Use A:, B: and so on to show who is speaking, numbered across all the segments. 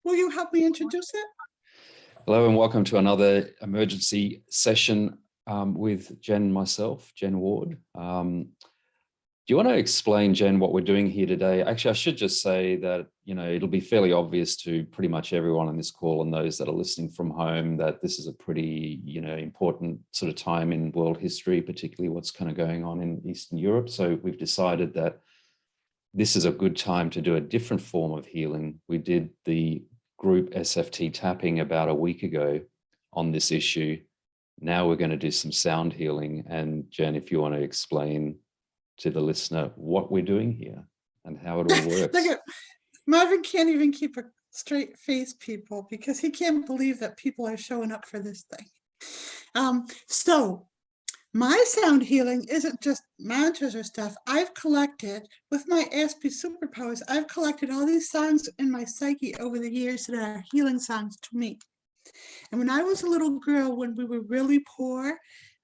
A: Will you help me introduce it?
B: Hello and welcome to another emergency session with Jen and myself, Jen Ward. Do you want to explain, Jen, what we're doing here today? Actually, I should just say that, it'll be fairly obvious to pretty much everyone on this call and those that are listening from home that this is a pretty, important sort of time in world history, particularly what's kind of going on in Eastern Europe. So we've decided that this is a good time to do a different form of healing. We did the group SFT tapping about a week ago on this issue. Now we're going to do some sound healing. And Jen, if you want to explain to the listener what we're doing here and how it all works.
A: Look at Marvin can't even keep a straight face, people, because he can't believe that people are showing up for this thing. So my sound healing isn't just mantras or stuff. I've collected, with my ASP superpowers, I've collected all these songs in my psyche over the years that are healing songs to me. And when I was a little girl, when we were really poor,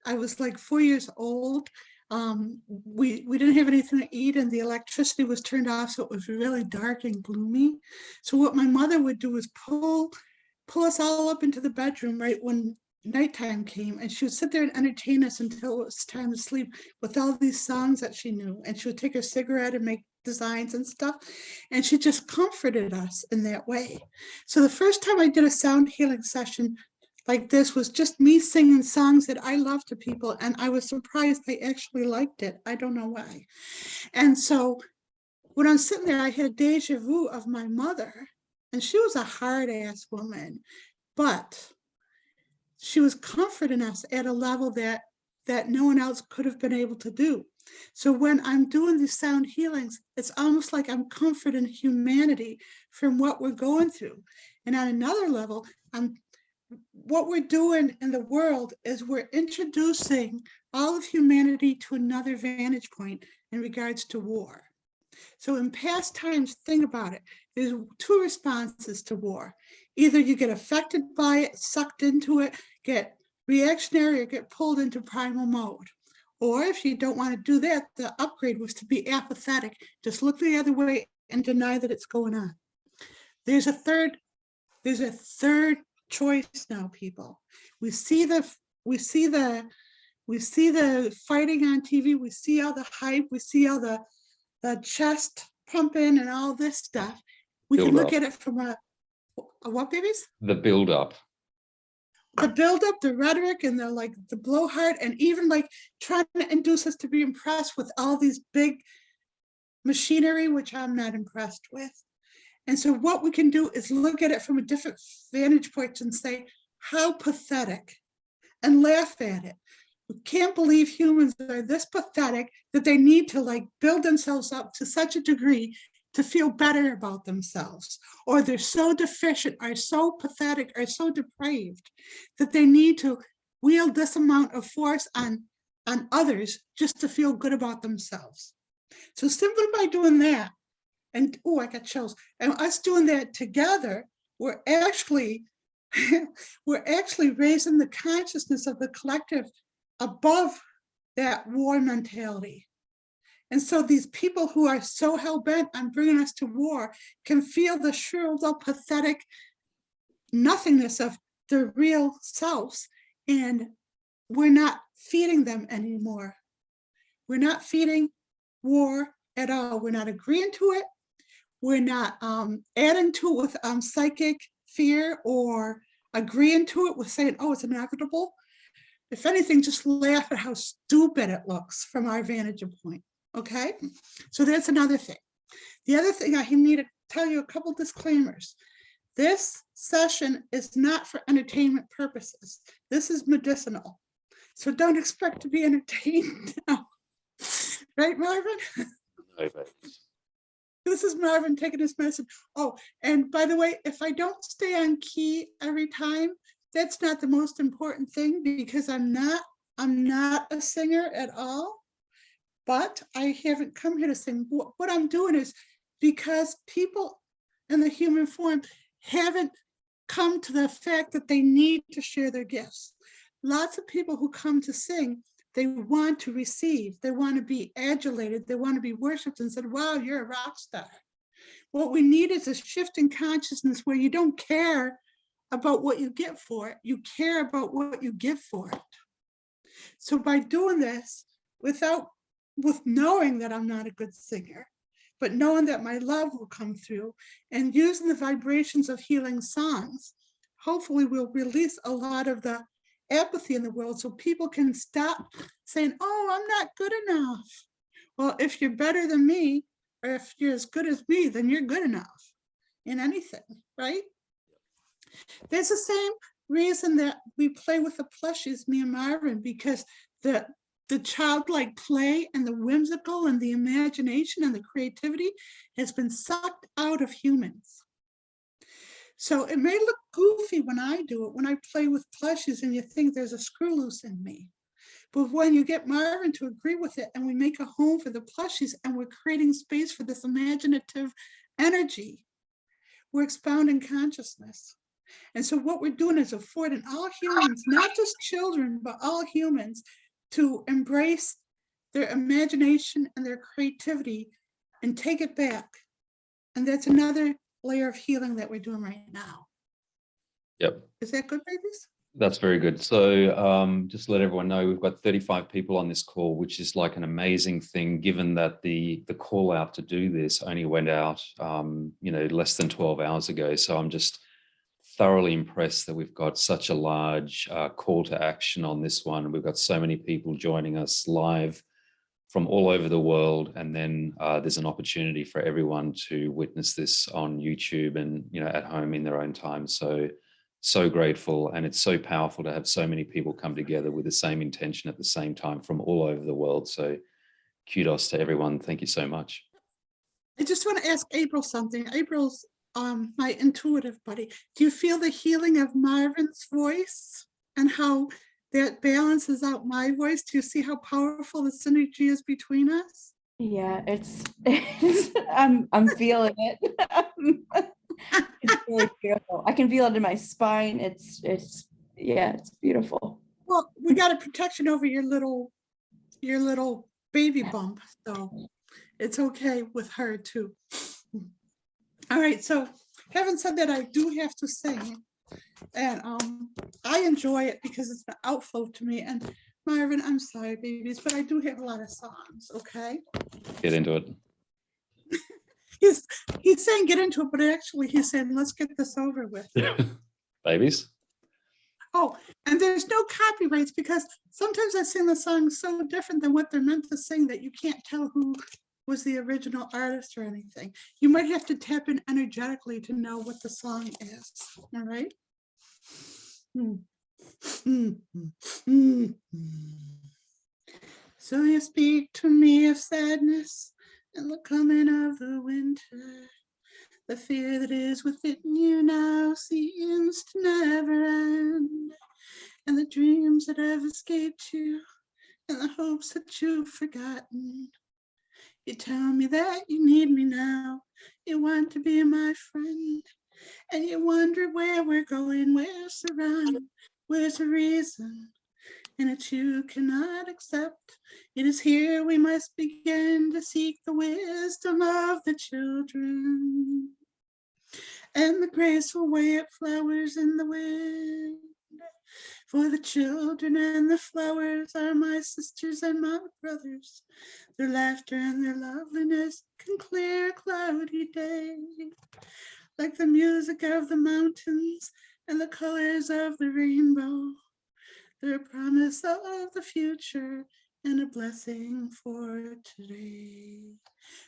A: I was like 4 years old. We didn't have anything to eat and the electricity was turned off, so it was really dark and gloomy. So what my mother would do is pull us all up into the bedroom right when nighttime came, and she would sit there and entertain us until it was time to sleep with all these songs that she knew. And she would take her cigarette and make designs and stuff, and she just comforted us in that way. So the first time I did a sound healing session like this was just me singing songs that I love to people, and I was surprised they actually liked it. I don't know why. And so when I'm sitting there, I had a deja vu of my mother, and she was a hard-ass woman, but she was comforting us at a level that no one else could have been able to do. So when I'm doing these sound healings, it's almost like I'm comforting humanity from what we're going through. And on another level, what we're doing in the world is we're introducing all of humanity to another vantage point in regards to war. So in past times, think about it, there's two responses to war. Either you get affected by it, sucked into it, get reactionary, or get pulled into primal mode. Or if you don't want to do that, the upgrade was to be apathetic, just look the other way and deny that it's going on. There's a third choice now, people. We see the fighting on TV, we see all the hype, we see all the chest pumping and all this stuff. We can look at it from a what, babies?
B: The build-up.
A: The build-up, the rhetoric, and the blowhard, and even like trying to induce us to be impressed with all these big machinery, which I'm not impressed with. And so what we can do is look at it from a different vantage point and say, how pathetic, and laugh at it. We can't believe humans are this pathetic that they need to build themselves up to such a degree to feel better about themselves, or they're so deficient, are so pathetic, are so depraved that they need to wield this amount of force on others just to feel good about themselves. So simply by doing that, and I got chills, and us doing that together, we're actually raising the consciousness of the collective above that war mentality. And so these people who are so hell-bent on bringing us to war can feel the shriveled up, pathetic nothingness of their real selves, and we're not feeding them anymore. We're not feeding war at all. We're not agreeing to it. We're not adding to it with psychic fear or agreeing to it with saying, oh, it's inevitable. If anything, just laugh at how stupid it looks from our vantage point. Okay, so that's another thing. The other thing, I need to tell you a couple disclaimers. This session is not for entertainment purposes. This is medicinal. So don't expect to be entertained now. Right, Marvin?
B: Right.
A: This is Marvin taking his medicine. Oh, and by the way, if I don't stay on key every time, that's not the most important thing, because I'm not a singer at all. But I haven't come here to sing. What I'm doing is because people in the human form haven't come to the fact that they need to share their gifts. Lots of people who come to sing, they want to receive, they want to be adulated, they want to be worshipped and said, wow, you're a rock star. What we need is a shift in consciousness where you don't care about what you get for it. You care about what you give for it. So by doing this, with knowing that I'm not a good singer, but knowing that my love will come through and using the vibrations of healing songs, hopefully we'll release a lot of the apathy in the world so people can stop saying, oh, I'm not good enough. Well, if you're better than me, or if you're as good as me, then you're good enough in anything, right? There's the same reason that we play with the plushies, me and Marvin, because the childlike play and the whimsical and the imagination and the creativity has been sucked out of humans. So it may look goofy when I do it, when I play with plushies and you think there's a screw loose in me. But when you get Marvin to agree with it and we make a home for the plushies and we're creating space for this imaginative energy, we're expounding consciousness. And so what we're doing is affording all humans, not just children, but all humans, to embrace their imagination and their creativity and take it back. And that's another layer of healing that we're doing right now.
B: Yep.
A: Is that good, babies?
B: That's very good. So just to let everyone know, we've got 35 people on this call, which is like an amazing thing, given that the call out to do this only went out, less than 12 hours ago. So I'm just thoroughly impressed that we've got such a large call to action on this one. We've got so many people joining us live from all over the world. And then there's an opportunity for everyone to witness this on YouTube and, at home in their own time. So grateful. And it's so powerful to have so many people come together with the same intention at the same time from all over the world. So kudos to everyone. Thank you so much.
A: I just want to ask April something. April's my intuitive buddy. Do you feel the healing of Marvin's voice and how that balances out my voice? Do you see how powerful the synergy is between us?
C: Yeah, it's I'm feeling it. It's really beautiful. I can feel it in my spine. It's beautiful.
A: Well, we got a protection over your little baby bump, so it's okay with her too. All right, so having said that, I do have to sing, and I enjoy it because it's an outflow to me. And Marvin, I'm sorry, babies, but I do have a lot of songs. Okay,
B: Get into it.
A: He's saying get into it, but actually he's saying let's get this over with.
B: Babies.
A: Oh, and there's no copyrights because sometimes I sing the songs so different than what they're meant to sing that you can't tell who was the original artist or anything. You might have to tap in energetically to know what the song is. All right. So you speak to me of sadness and the coming of the winter. The fear that is within you now seems to never end. And the dreams that have escaped you and the hopes that you've forgotten. You tell me that you need me now. You want to be my friend. And you wonder where we're going, where's the run, where's the reason? And it's you cannot accept. It is here we must begin to seek the wisdom of the children. And the graceful way it flowers in the wind. For the children and the flowers are my sisters and my brothers. Their laughter and their loveliness can clear a cloudy day. Like the music of the mountains and the colors of the rainbow. They're a promise of the future and a blessing for today.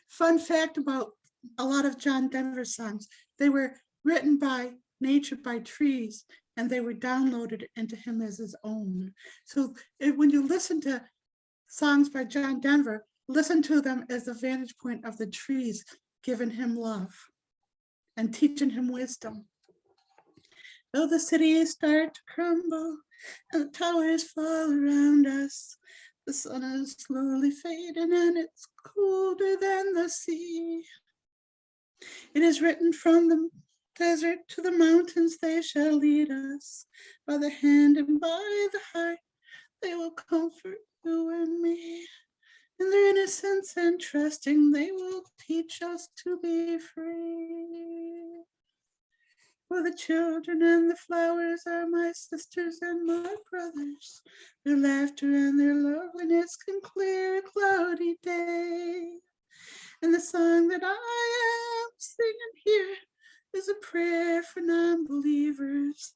A: Fun fact about a lot of John Denver songs, they were written by nature, by trees, and they were downloaded into him as his own. So when you listen to songs by John Denver, listen to them as the vantage point of the trees, giving him love and teaching him wisdom. Though the cities start to crumble and the towers fall around us, the sun is slowly fading and it's colder than the sea. It is written from the desert to the mountains, they shall lead us. By the hand and by the heart, they will comfort you and me. In their innocence and trusting, they will teach us to be free. For the children and the flowers are my sisters and my brothers. Their laughter and their loveliness can clear a cloudy day. And the song that I am singing here is a prayer for non-believers.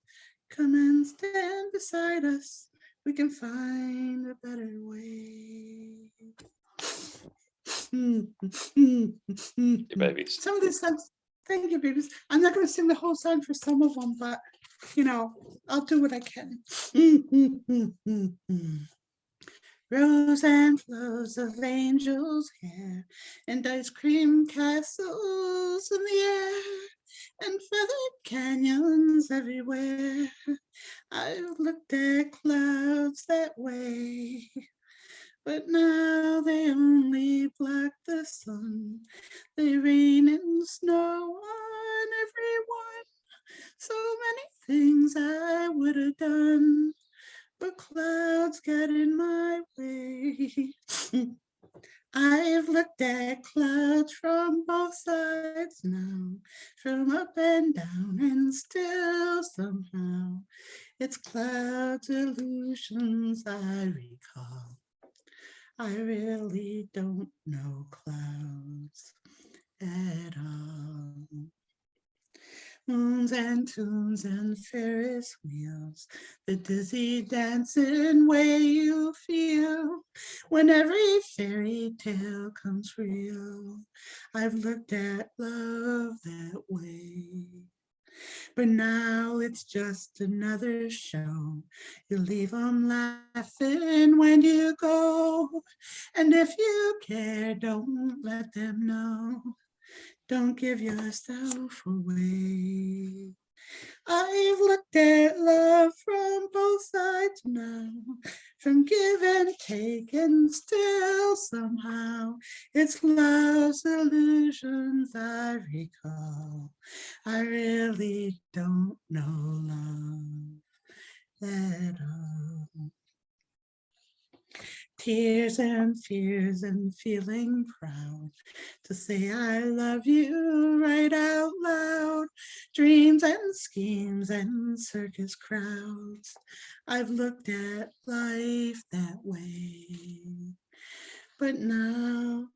A: Come and stand beside us. We can find a better way.
B: You babies.
A: Some of these songs, thank you, babies. I'm not going to sing the whole song for some of them, but I'll do what I can. Rows and flows of angels' hair, and ice cream castles in the air, and feathered canyons everywhere. I've looked at clouds that way, but now they only block the sun. They rain and snow on everyone. So many things I would have done, but clouds get in my way. I've looked at clouds from both sides now, from up and down, and still somehow it's clouds illusions I recall. I really don't know clouds at all. Moons and tunes and Ferris wheels, the dizzy dancing way you feel when every fairy tale comes real. I've looked at love that way, but now it's just another show. You leave them laughing when you go, and if you care, don't let them know. Don't give yourself away. I've looked at love from both sides now, from give and take, and still somehow it's love's illusions I recall. I really don't know love at all. Tears and fears and feeling proud to say I love you right out loud. Dreams and schemes and circus crowds. I've looked at life that way. But now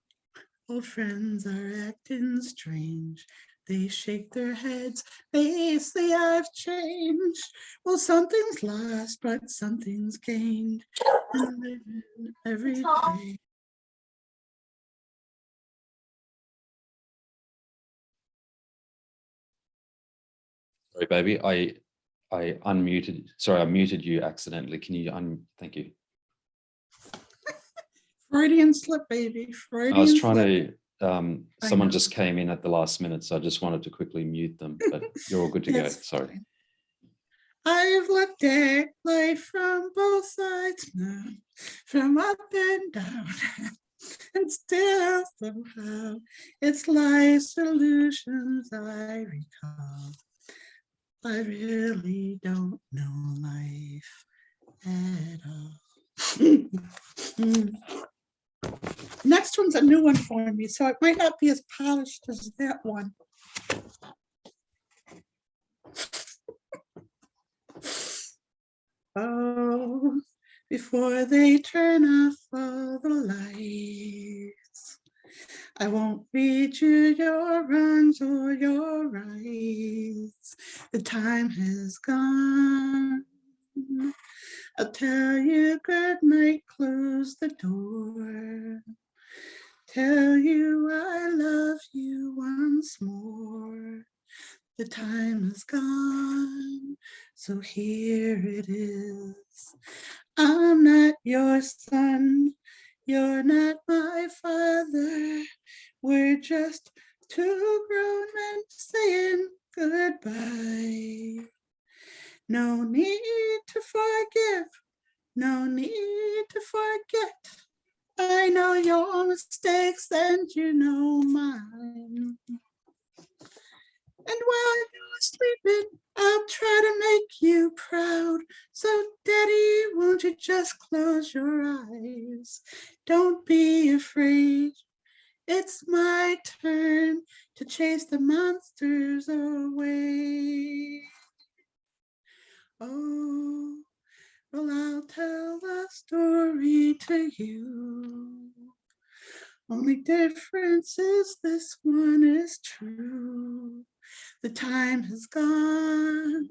A: old friends are acting strange. They shake their heads, they say I've changed. Well, something's lost, but something's gained. And living every day.
B: Sorry, baby. I unmuted. Sorry, I muted you accidentally. Can you thank you.
A: Freudian slip, baby. Freudian
B: I was trying
A: slip.
B: to, someone just came in at the last minute, so I just wanted to quickly mute them, but you're all good to go. Sorry.
A: Fine. I've looked at life from both sides now, from up and down, and still somehow it's life's illusions I recall. I really don't know life at all. Next one's a new one for me, so it might not be as polished as that one. Oh, before they turn off all the lights, I won't read you your wrongs or your rights. The time has gone. I'll tell you good night, close the door. Tell you I love you once more. The time is gone, so here it is. I'm not your son, you're not my father. We're just two grown men saying goodbye. No need to forgive, no need to forget. I know your mistakes and you know mine. And while you're sleeping, I'll try to make you proud. So, Daddy, won't you just close your eyes? Don't be afraid. the monsters away. Oh, well, I'll tell a story to you. Only difference is this one is true. The time has gone.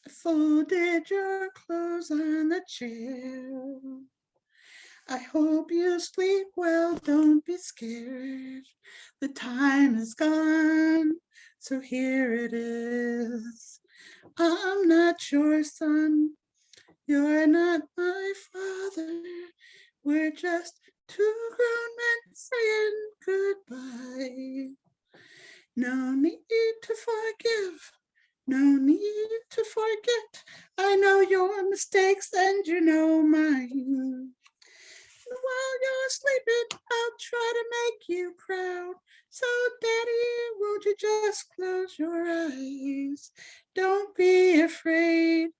A: I folded your clothes on the chair. I hope you sleep well, don't be scared. The time is gone, so here it is. I'm not your son, you're not my father. We're just two grown men saying goodbye. No need to forgive, no need to forget. I know your mistakes and you know mine. While you're sleeping, I'll try to make you proud. So, Daddy, won't you just close your eyes? Don't be afraid.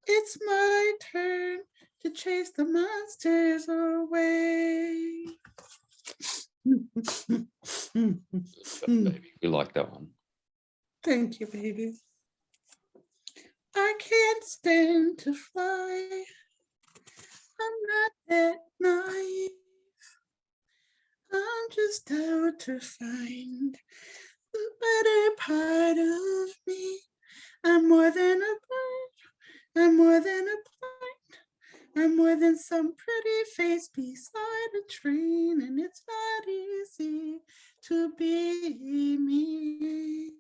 A: It's my turn to chase the monsters away.
B: Baby, we like that one.
A: Thank you, baby. I can't stand to fly. I'm not that naive. I'm just out to find the better part of me. I'm more than a bird. I'm more than a plant. I'm more than some pretty face beside a train. And it's not easy to be me.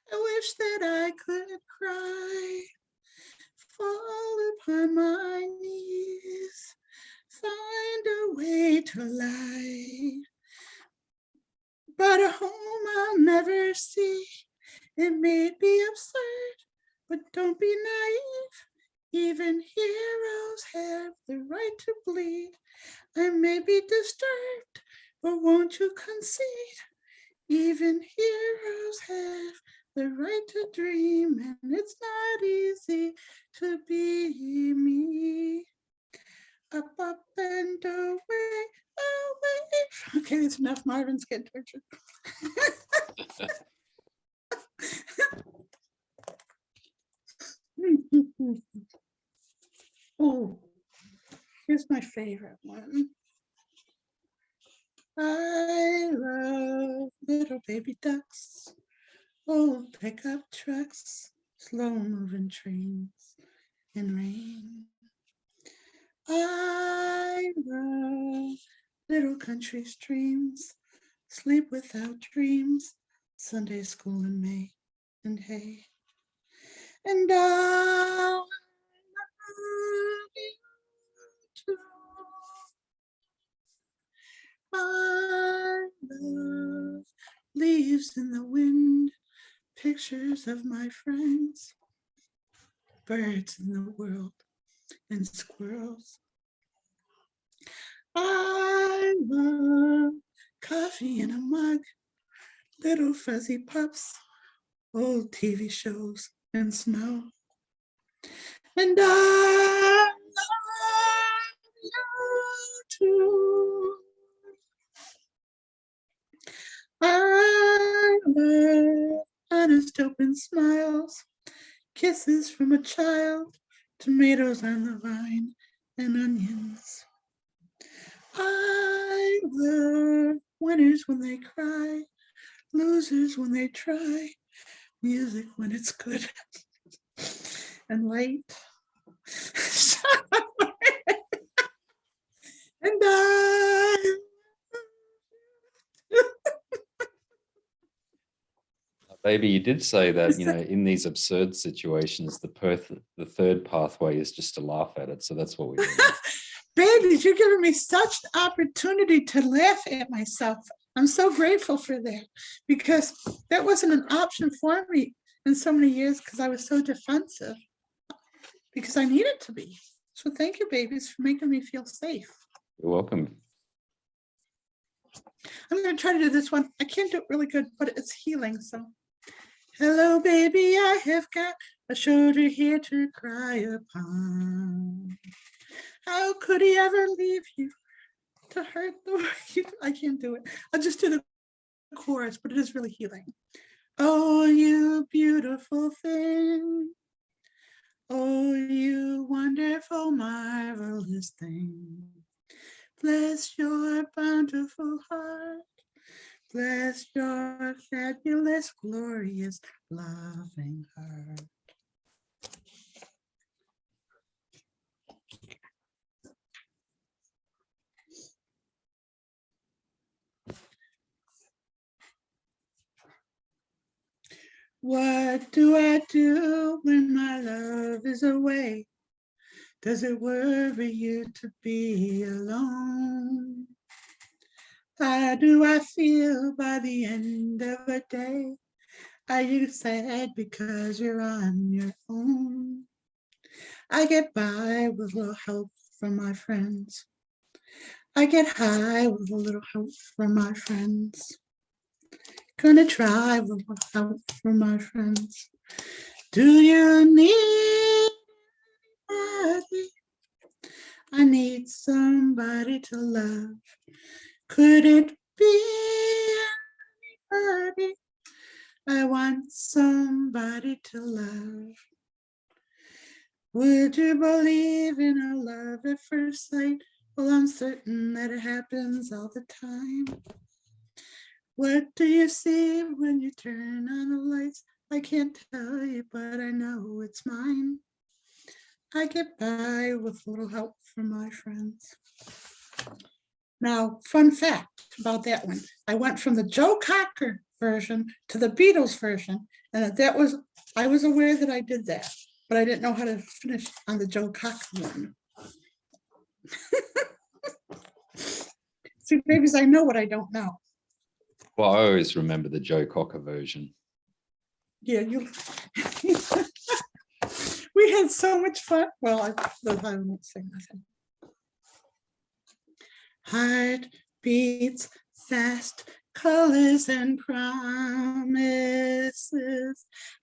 A: I wish that I could cry, fall upon my knees, find a way to lie. But a home I'll never see. It may be absurd, but don't be naive. Even heroes have the right to bleed. I may be disturbed, but won't you concede? Even heroes have the right to dream, and it's not easy to be me. Up, up, and away, away. Okay, that's enough. Marvin's getting tortured. Oh, here's my favorite one. I love little baby ducks, old pickup trucks, slow moving trains, and rain. I love little country streams, sleep without dreams, Sunday school in May, and hay. And I love you too. I love leaves in the wind, pictures of my friends, birds in the world, and squirrels. I love coffee in a mug, little fuzzy pups, old TV shows, and snow. And I love you too. I love honest open smiles, kisses from a child, tomatoes on the vine, and onions. I love winners when they cry, losers when they try, music when it's good, and light. And I
B: Baby, you did say that, in these absurd situations, the third pathway is just to laugh at it. So that's what we do.
A: Babies, you're giving me such an opportunity to laugh at myself. I'm so grateful for that, because that wasn't an option for me in so many years, because I was so defensive, because I needed to be. So thank you, babies, for making me feel safe.
B: You're welcome.
A: I'm going to try to do this one. I can't do it really good, but it's healing. So, hello, baby, I have got a shoulder here to cry upon. How could he ever leave you to hurt the way you... I can't do it. I'll just do the chorus, but it is really healing. Oh, you beautiful thing. Oh, you wonderful, marvelous thing. Bless your bountiful heart. Bless your fabulous, glorious, loving heart. What do I do when my love is away? Does it worry you to be alone? How do I feel by the end of a day? Are you sad because you're on your own? I get by with a little help from my friends. I get high with a little help from my friends. Gonna try with a little help from my friends. Do you need anybody? I need somebody to love. Could it be anybody? I want somebody to love. Would you believe in a love at first sight? Well, I'm certain that it happens all the time. What do you see when you turn on the lights? I can't tell you, but I know it's mine. I get by with a little help from my friends. Now, fun fact about that one. I went from the Joe Cocker version to the Beatles version, and I was aware that I did that, but I didn't know how to finish on the Joe Cocker one. See, maybe I know what I don't know.
B: Well, I always remember the Joe Cocker version.
A: Yeah, you. We had so much fun. Well, I won't say nothing. Heart beats fast, colors and promises.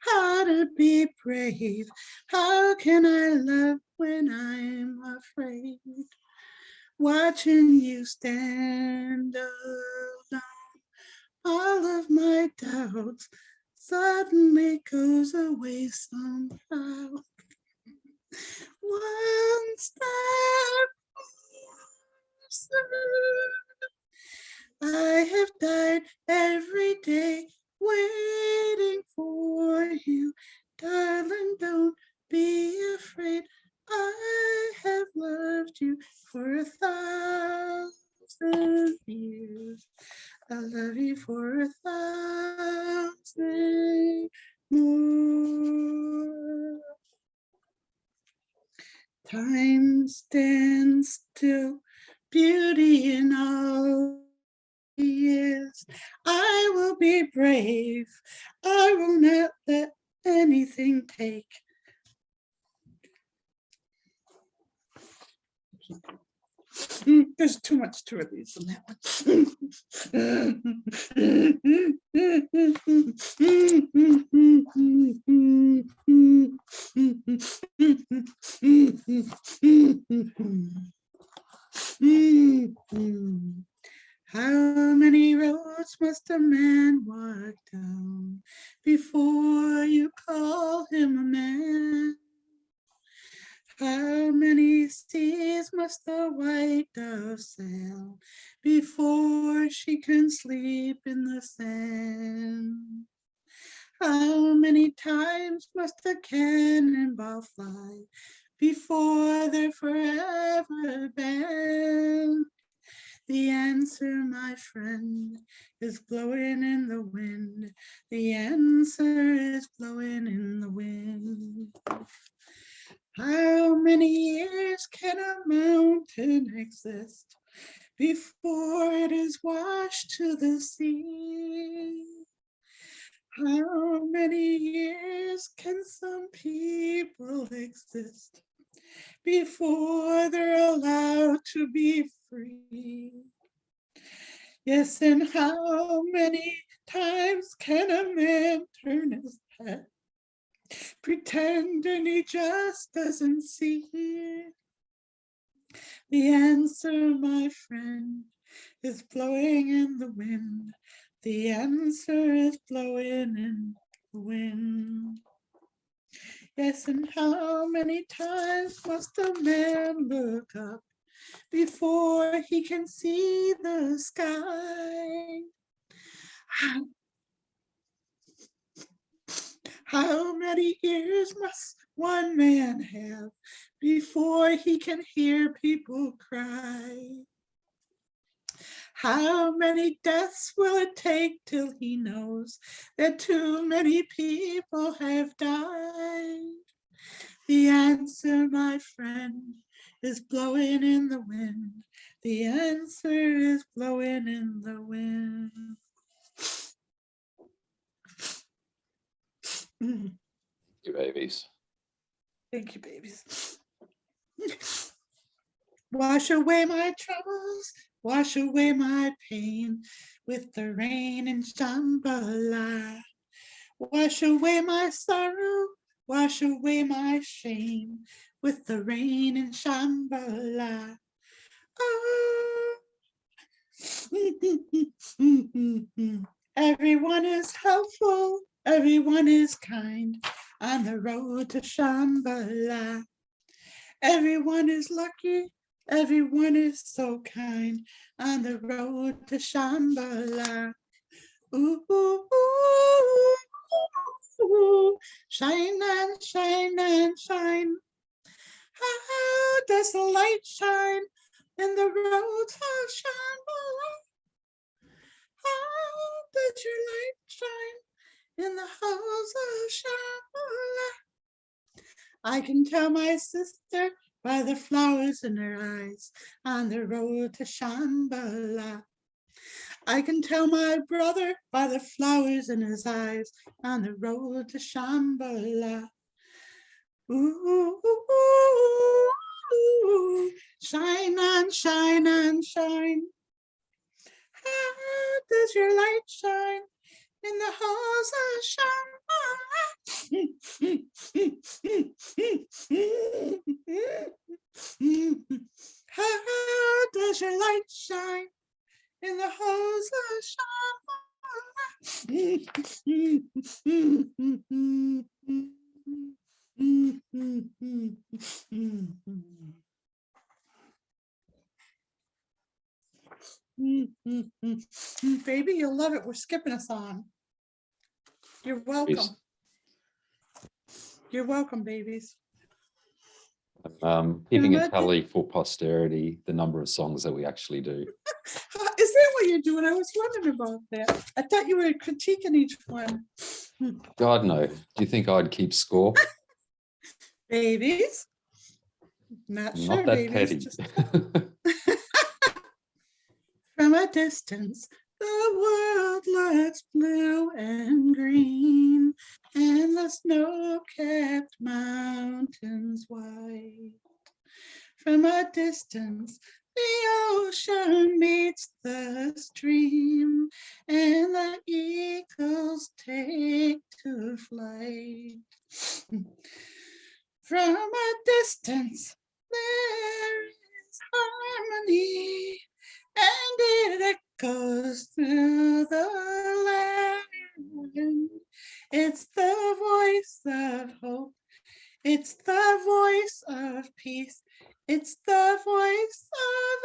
A: How to be brave. How can I love when I'm afraid? Watching you stand alone, all of my doubts suddenly goes away somehow. One step closer. I have died every day waiting for you. Darling, don't be afraid. I have loved you for 1,000 years. I love you for 1,000 more. Time stands still, beauty in all years. I will be brave. I will not let anything take. There's too much to release in that one. How many roads must a man walk down before you call him a man? How many seas must the white dove sail before she can sleep in the sand? How many times must the cannonball fly before they're forever banned? The answer, my friend, is blowing in the wind. The answer is blowing in the wind. How many years can a mountain exist before it is washed to the sea? How many years can some people exist before they're allowed to be free? Yes, and how many times can a man turn his head, pretending he just doesn't see? The answer, my friend, is blowing in the wind. The answer is blowing in the wind. Yes, and how many times must a man look up before he can see the sky? How many ears must one man have before he can hear people cry? How many deaths will it take till he knows that too many people have died? The answer, my friend, is blowing in the wind. The answer is blowing in the wind.
B: You babies.
A: Thank you, babies. Wash away my troubles, wash away my pain with the rain in Shambhala. Wash away my sorrow, wash away my shame with the rain in Shambhala. Oh. Everyone is helpful, everyone is kind on the road to Shambhala. Everyone is lucky, everyone is so kind on the road to Shambhala. Ooh, ooh, ooh, ooh, shine and shine and shine. How does the light shine in the roads of Shambhala? How does your light shine in the halls of Shambhala? I can tell my sister by the flowers in her eyes on the road to Shambhala. I can tell my brother by the flowers in his eyes on the road to Shambhala. Ooh, ooh, ooh, ooh, shine and shine and shine. How does your light shine in the halls of Shambhala? How does your light shine in the halls of Shambhala? Baby, you'll love it. We're skipping a song. You're welcome.
B: Yes.
A: You're welcome, babies.
B: Keeping a tally for posterity, the number of songs that we actually do.
A: Is that what you're doing? I was wondering about that. I thought you were critiquing each one.
B: God, no. Do you think I'd keep score?
A: Babies? Not
B: I'm
A: sure,
B: not that
A: babies.
B: petty.
A: Just from a distance, the world looks blue and green, and the snow-capped mountains white. From a distance, the ocean meets the stream, and the eagles take to flight. From a distance, there is harmony, and it echoes through the land. It's the voice of hope. It's the voice of peace. It's the voice of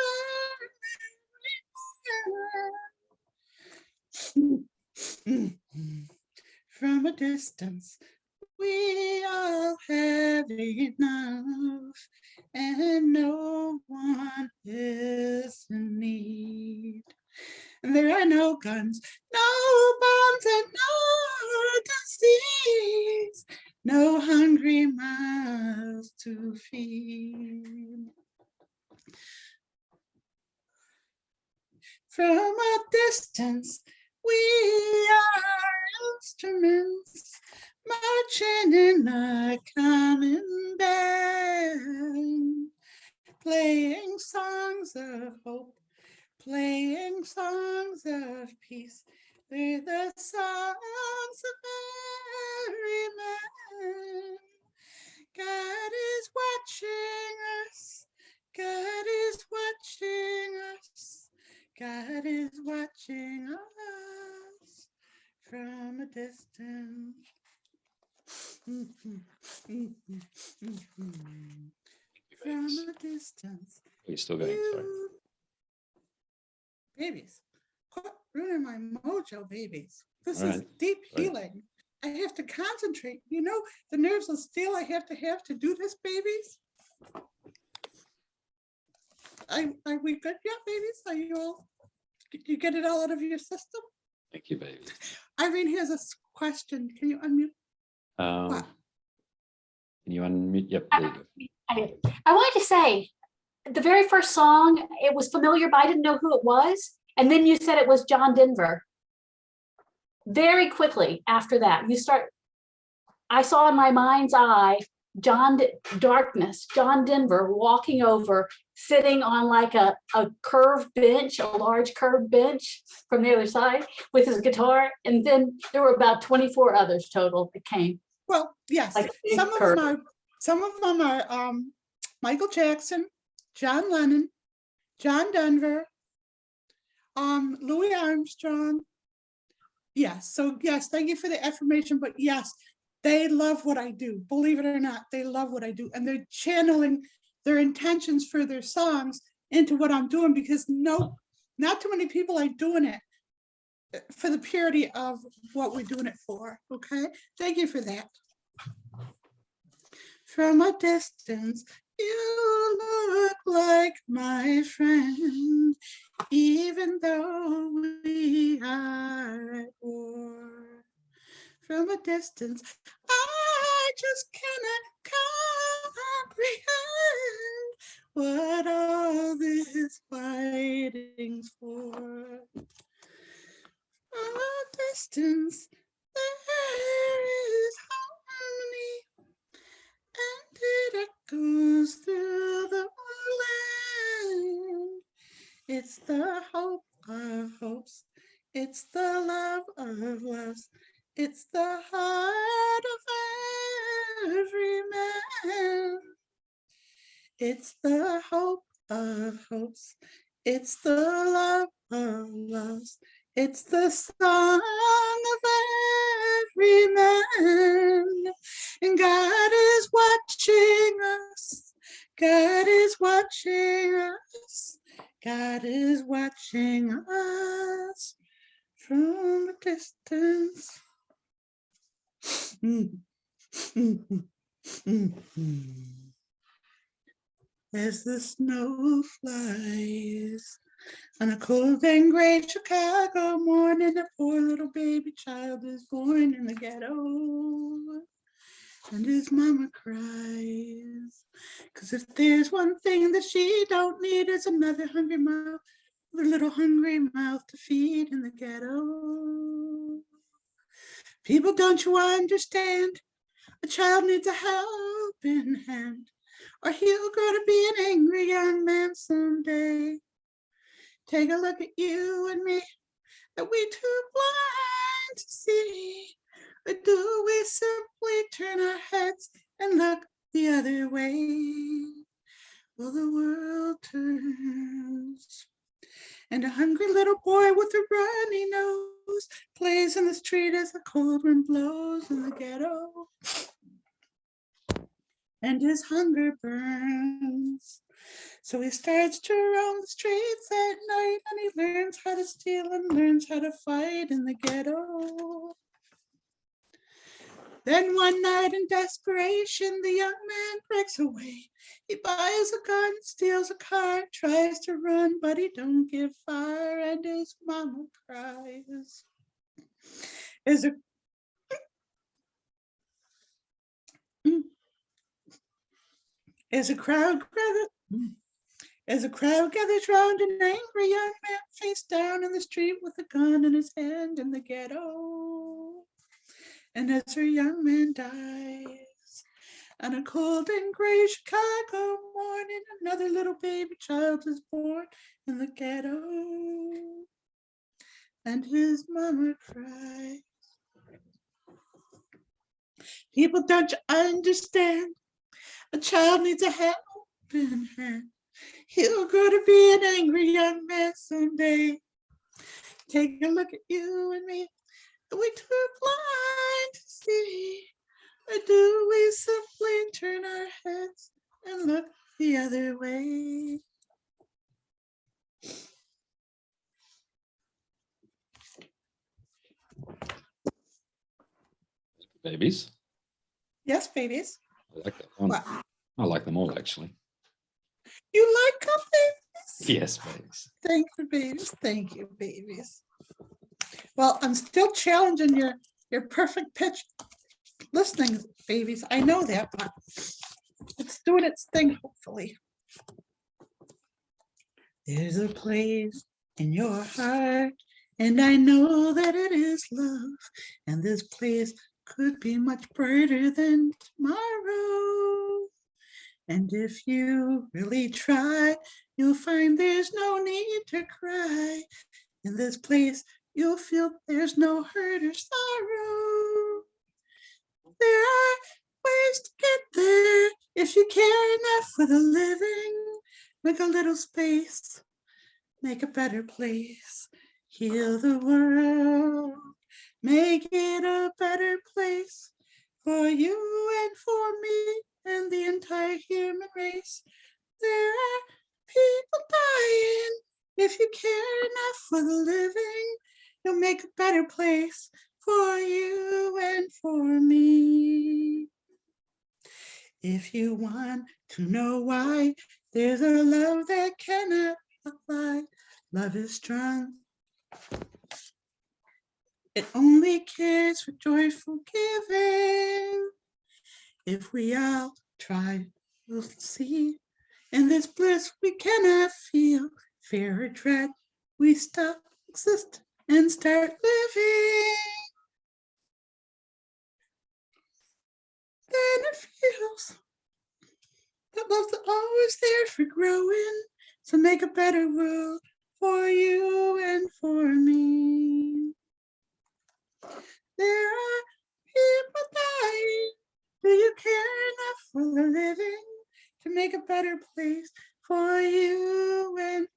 A: everyone. From a distance, we all have enough, and no one is in need. There are no guns, no bombs, and no disease, no hungry mouths to feed. From a distance, we are instruments marching in a common band, playing songs of hope, playing songs of peace. They're the songs of every man. God is watching us. God is watching us. God is watching us. distance. From a distance.
B: You're still going, sorry.
A: You- Babies. Quit ruining my mojo, babies. This
B: All
A: is
B: right.
A: deep
B: Sorry.
A: healing. I have to concentrate. You know, the nerves of steel I have to do this, babies. Are we good yet, babies? Are you all, did you get it all out of your system?
B: Thank you, baby.
A: Irene, here's a question. Can you unmute? What?
B: Can you unmute? Yep, there you go.
D: I wanted to say, the very first song, it was familiar, but I didn't know who it was. And then you said it was John Denver. Very quickly after that, I saw in my mind's eye, John Denver walking over, sitting on like a curved bench, a large curved bench from the other side with his guitar. And then there were about 24 others total that came.
A: Well, yes,
D: Like a big
A: some of them are Michael Jackson, John Lennon, John Denver, Louis Armstrong. Yes, so yes, thank you for the affirmation, but yes, they love what I do. Believe it or not, they love what I do, and they're channeling their intentions for their songs into what I'm doing, because no, not too many people are doing it for the purity of what we're doing it for. Okay, thank you for that. From a distance, you look like my friend, even though we are at war. From a distance, I just cannot comprehend what all this fighting's for. From a distance, there is harmony, and it echoes through the land. It's the hope of hopes, it's the love of loves, it's the heart of every man. It's the hope of hopes, it's the love of loves, it's the song of every man. And God is watching us, God is watching us, God is watching us from a distance. As the snow flies on a cold and gray Chicago morning, a poor little baby child is born in the ghetto, and his mama cries, 'cause if there's one thing that she don't need, is another hungry mouth, with a little hungry mouth to feed in the ghetto. People, don't you understand? A child needs a helping hand, or he'll grow to be an angry young man someday. Take a look at you and me. Are we too blind to see? Or do we simply turn our heads and look the other way? Well, the world turns, and a hungry little boy with a runny nose plays in the street as the cold wind blows in the ghetto, and his hunger burns. So he starts to roam the streets at night, and he learns how to steal and learns how to fight in the ghetto. Then one night in desperation, the young man breaks away. He buys a gun, steals a car, tries to run, but he don't get far, and his mama cries. As a crowd gathers round an angry young man face down in the street with a gun in his hand in the ghetto. And as her young man dies on a cold and gray Chicago morning, another little baby child is born in the ghetto, and his mama cries. People, don't you understand? A child needs a helping hand. He'll grow to be an angry young man someday. Take a look at you and me. Are we too blind to see? Or do we simply turn our heads and look the other way?
B: Babies.
A: Yes, babies.
B: I like that one.
A: What?
B: I like them all, actually.
A: You like them, babies?
B: Yes, babies.
A: Thank you, babies. Thank you, babies. Well, I'm still challenging your perfect pitch listening, babies. I know that, but it's doing its thing, hopefully. There's a place in your heart, and I know that it is love. And this place could be much brighter than tomorrow. And if you really try, you'll find there's no need to cry. In this place, you'll feel there's no hurt or sorrow. There are ways to get there if you care enough for the living. Make a little space, make a better place, heal the world, make it a better place for you and for me and the entire human race. There are people dying. If you care enough for the living, you'll make a better place for you and for me. If you want to know why, there's a love that cannot lie. Love is strong. It only cares for joyful giving. If we all try, we'll see. In this bliss we cannot feel fear or dread. We stop, exist, and start living. Then it feels that love's always there for growing. So make a better world for you and for me. There are people dying. Do you care enough for the living to make a better place for you and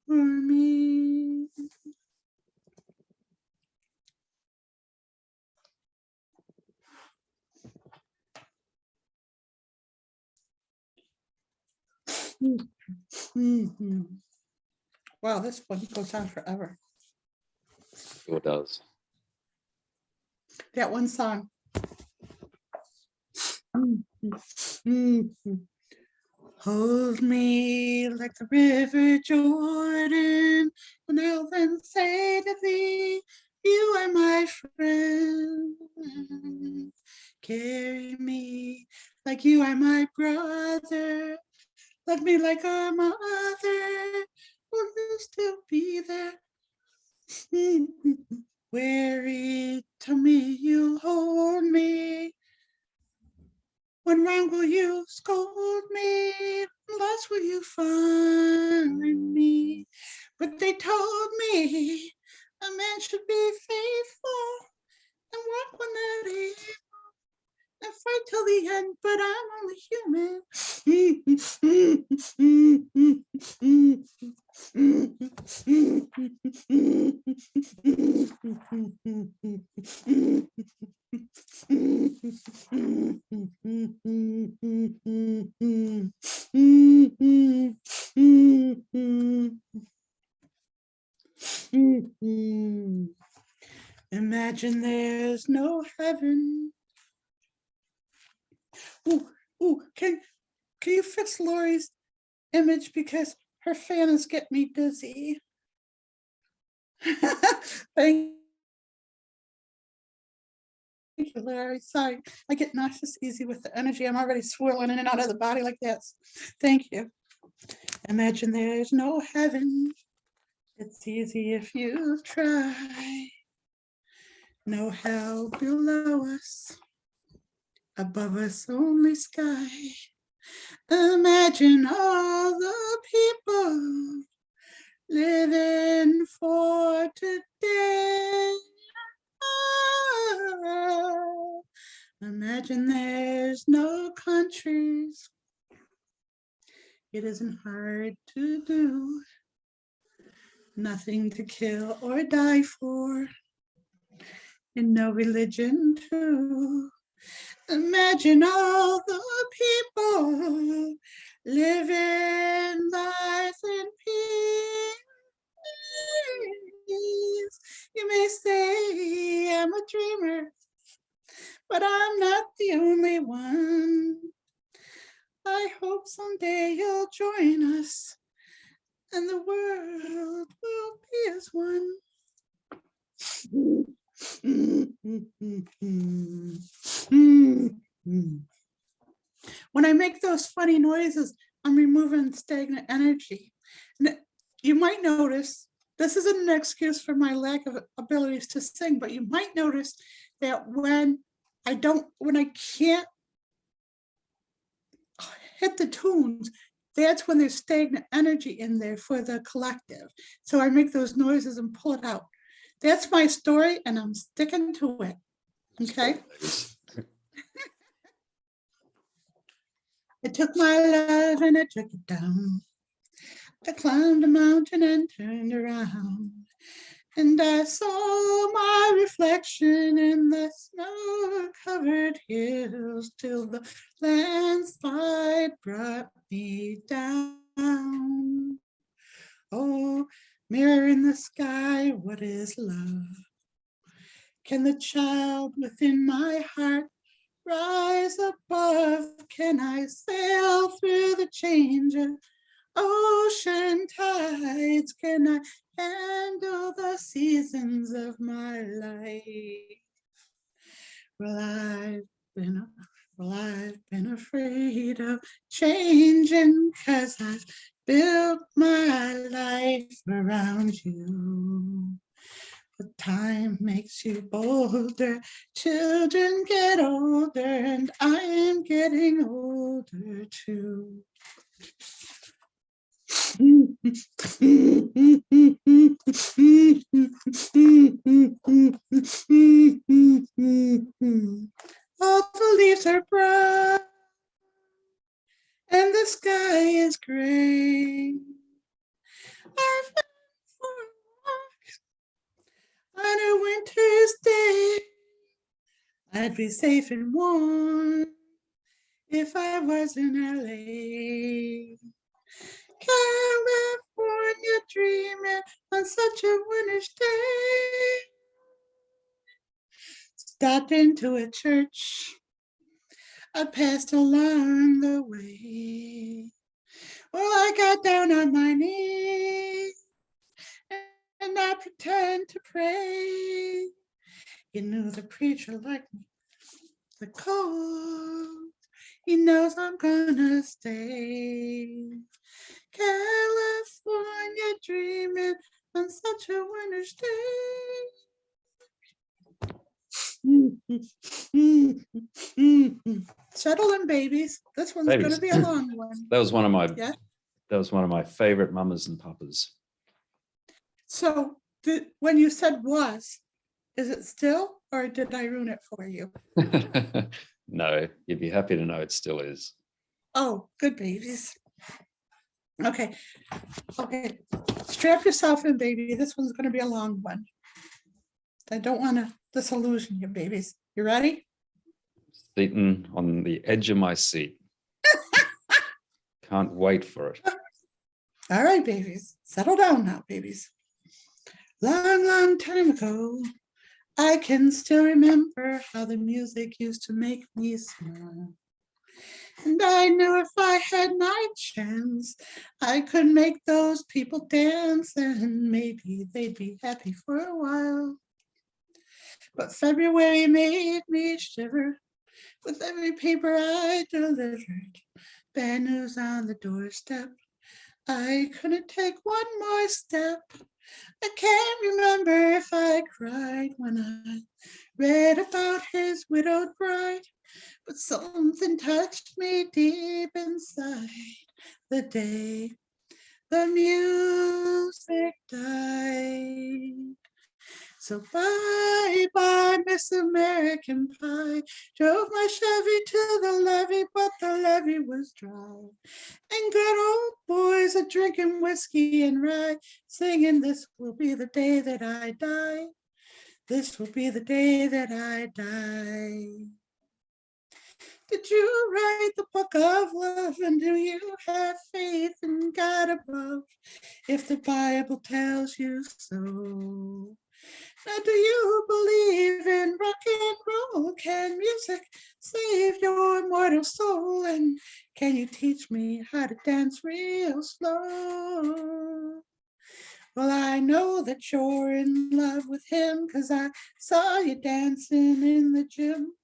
A: for me? Mhm. Wow, this one goes on forever.
B: Sure does.
A: That one song. Mhm. Hold me like the river Jordan, and I'll then say to thee, you are my friend. Carry me like you are my brother. Love me like our mother. Will you still be there? Weary to me, you hold me. When wrong will you scold me? Lost will you find me? But they told me a man should be faithful and work when they're evil and fight till the end, but I'm only human. Imagine there's no heaven. Ooh, can you fix Lori's image because her fan is getting me dizzy? Thank you, Larry. Sorry, I get nauseous easy with the energy. I'm already swirling in and out of the body like this. Thank you. Imagine there's no heaven. It's easy if you try. No hell below us. Above us only sky. Imagine all the people living for today. Oh, imagine there's no countries. It isn't hard to do. Nothing to kill or die for. and no religion too. Imagine all the people living life in peace. You may say I'm a dreamer, but I'm not the only one. I hope someday you'll join us and the world will be as one. When I make those funny noises, I'm removing stagnant energy. And you might notice, this isn't an excuse for my lack of abilities to sing, but you might notice that when I can't hit the tunes, that's when there's stagnant energy in there for the collective. So I make those noises and pull it out. That's my story, and I'm sticking to it. Okay. I took my love and I took it down. I climbed a mountain and turned around. And I saw my reflection in the snow-covered hills till the landslide brought me down. Oh, mirror in the sky, what is love? Can the child within my heart rise above? Can I sail through the change of ocean tides? Can I handle the seasons of my life? Well, I've been afraid of changing, 'cause I've built my life around you. But time makes you bolder, children get older, and I am getting older too. All the leaves are brown and the sky is gray. I've been for a walk on a winter's day. I'd be safe and warm if I was in LA. California dreaming on such a winter's day. Stopped into a church I passed along the way. Well, I got down on my knees and I pretend to pray. You knew the preacher liked me, the cold. He knows I'm gonna stay. California dreaming on such a winter's day. Settle in, babies. This one's
B: Babies.
A: going to be a long one.
B: That was one of my
A: Yeah.
B: that was one of my favorite mamas and papas.
A: So when you said was, is it still, or did I ruin it for you?
B: No, you'd be happy to know it still is.
A: Oh, good babies. Okay. Okay. Strap yourself in, baby. This one's going to be a long one. I don't want to disillusion you, babies. You ready?
B: Sitting on the edge of my seat. Can't wait for it.
A: All right, babies. Settle down now, babies. Long, long time ago, I can still remember how the music used to make me smile. And I knew if I had my chance, I could make those people dance, and maybe they'd be happy for a while. But February made me shiver with every paper I delivered. Bad news on the doorstep. I couldn't take one more step. I can't remember if I cried when I read about his widowed bride, but something touched me deep inside the day the music died. So bye, Miss American Pie. Drove my Chevy to the levee, but the levee was dry. And good old boys are drinking whiskey and rye, singing this will be the day that I die. This will be the day that I die. Did you write the book of love, and do you have faith in God above, if the Bible tells you so? Now, do you believe in rock and roll? Can music save your mortal soul? And can you teach me how to dance real slow? Well, I know that you're in love with him, 'cause I saw you dancing in the gym.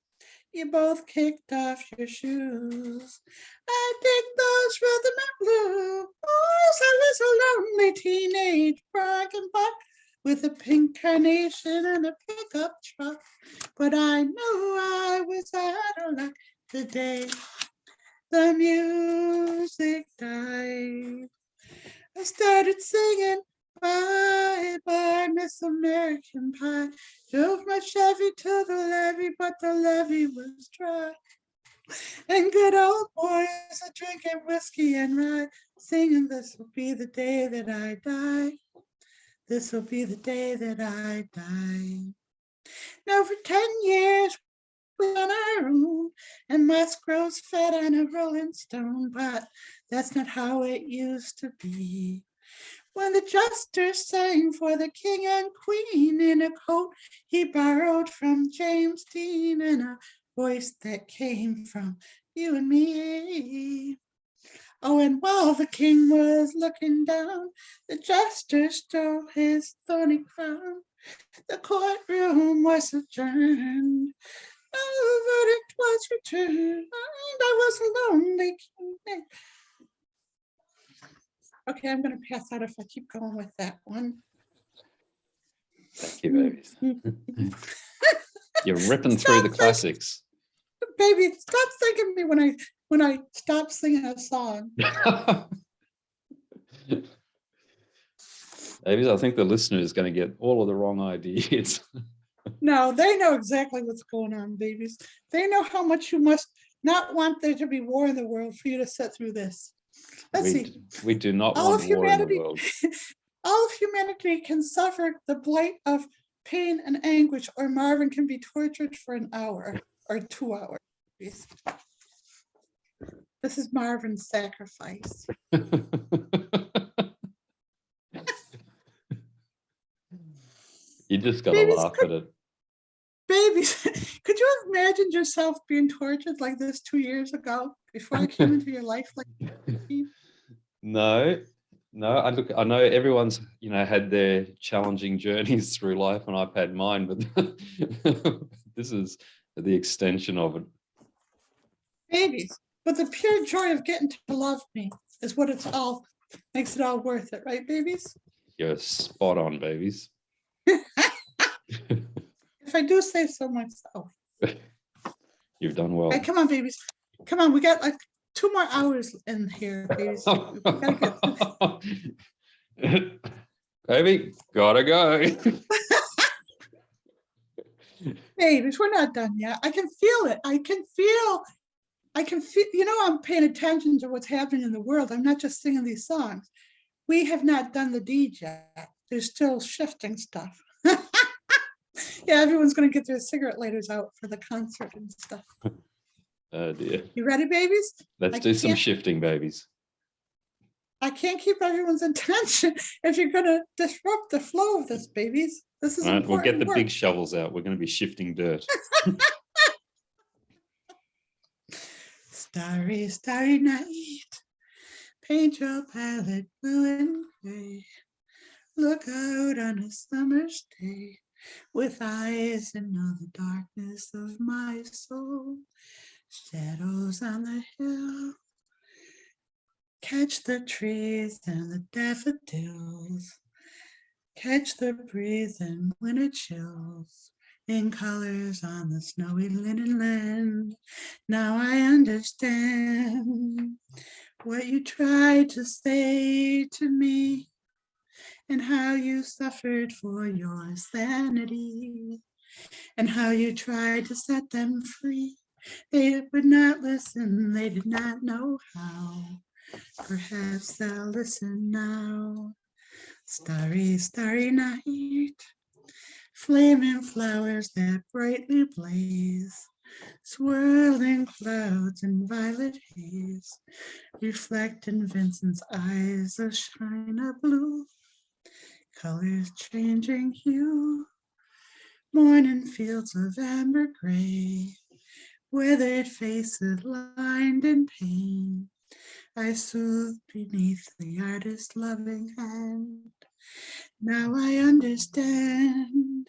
A: You both kicked off your shoes. I dig those rhythm and blues. I was a lonely teenage bragging buck with a pink carnation and a pickup truck. But I know I was out of luck the day the music died. I started singing Bye Bye Miss American Pie. Drove my Chevy to the levee, but the levee was dry. And good old boys are drinking whiskey and rye, singing, this will be the day that I die. This will be the day that I die. Now for 10 years we're on our own, and musk grows fat on a rolling stone, but that's not how it used to be. When the jester sang for the king and queen in a coat he borrowed from James Dean, and a voice that came from you and me. Oh, and while the king was looking down, the jester stole his thorny crown. The courtroom was adjourned. The verdict was returned. I was a lonely king. Okay, I'm going to pass out if I keep going with that one.
B: Thank you, babies. You're ripping through the classics.
A: Baby, stop thanking me when I stop singing a song.
B: Babies, I think the listener is going to get all of the wrong ideas.
A: No, they know exactly what's going on, babies. They know how much you must not want there to be war in the world for you to sit through this. Let's see.
B: We do not
A: All
B: want
A: of
B: war in the
A: humanity,
B: world.
A: all of humanity can suffer the blight of pain and anguish, or Marvin can be tortured for an hour or 2 hours. This is Marvin's sacrifice.
B: You just got to
A: Babies,
B: laugh at it.
A: Babies, could you have imagined yourself being tortured like this 2 years ago before I came into your life? Like,
B: No. I know everyone's, had their challenging journeys through life, and I've had mine, but this is the extension of it.
A: babies, but the pure joy of getting to love me is what makes it all worth it, right, babies?
B: You're spot on, babies.
A: If I do say so myself.
B: You've done well.
A: Hey, come on, babies. Come on, we got like 2 more hours in here, babies. We gotta get
B: Baby, gotta go.
A: babies, we're not done yet. I can feel it. I can feel, I'm paying attention to what's happening in the world. I'm not just singing these songs. We have not done the deed yet. There's still shifting stuff. Yeah, everyone's going to get their cigarette lighters out for the concert and stuff.
B: Oh dear.
A: You ready, babies?
B: Let's do some shifting, babies.
A: I can't keep everyone's attention if you're going to disrupt the flow of this, babies. This is
B: All right,
A: important
B: we'll get the
A: work.
B: big shovels out. We're going to be shifting dirt.
A: Starry, starry night, paint your palette blue and gray. Look out on a summer's day with eyes and know the darkness of my soul. Shadows on the hill, catch the trees and the daffodils, catch the breeze and winter chills in colors on the snowy linen land. Now I understand what you tried to say to me, and how you suffered for your sanity, and how you tried to set them free. They would not listen, they did not know how. Perhaps they'll listen now. Starry, starry night, flaming flowers that brightly blaze, swirling clouds in violet haze, reflect in Vincent's eyes a shine of blue, colors changing hue, morning fields of amber gray, withered faces lined in pain, I soothe beneath the artist's loving hand. Now I understand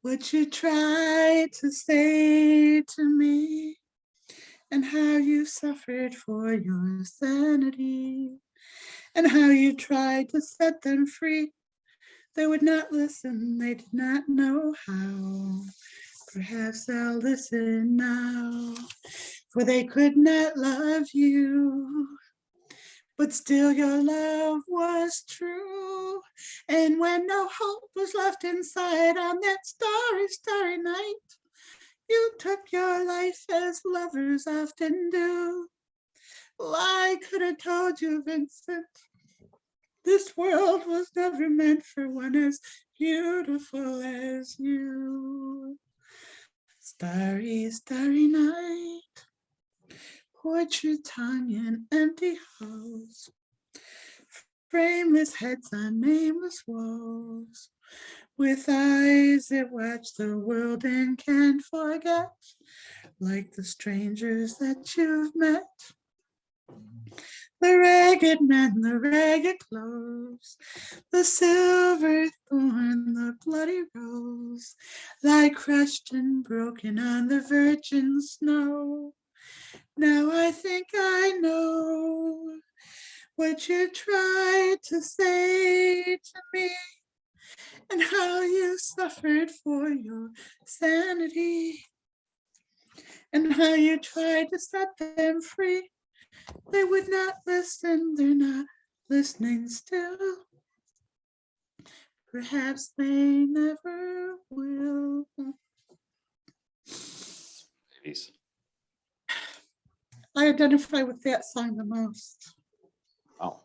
A: what you tried to say to me, and how you suffered for your sanity, and how you tried to set them free. They would not listen, they did not know how. Perhaps they'll listen now, for they could not love you. But still your love was true. And when no hope was left inside on that starry, starry night, you took your life as lovers often do. Well, I could have told you, Vincent, this world was never meant for one as beautiful as you. Starry, starry night, portraits hung in empty halls, frameless heads on nameless walls, with eyes that watch the world and can't forget, like the strangers that you've met. The ragged men, the ragged clothes, the silver thorn, the bloody rose, lie crushed and broken on the virgin snow. Now I think I know what you tried to say to me, and how you suffered for your sanity, and how you tried to set them free. They would not listen, they're not listening still. Perhaps they never will.
B: Ladies.
A: I identify with that song the most.
B: Oh,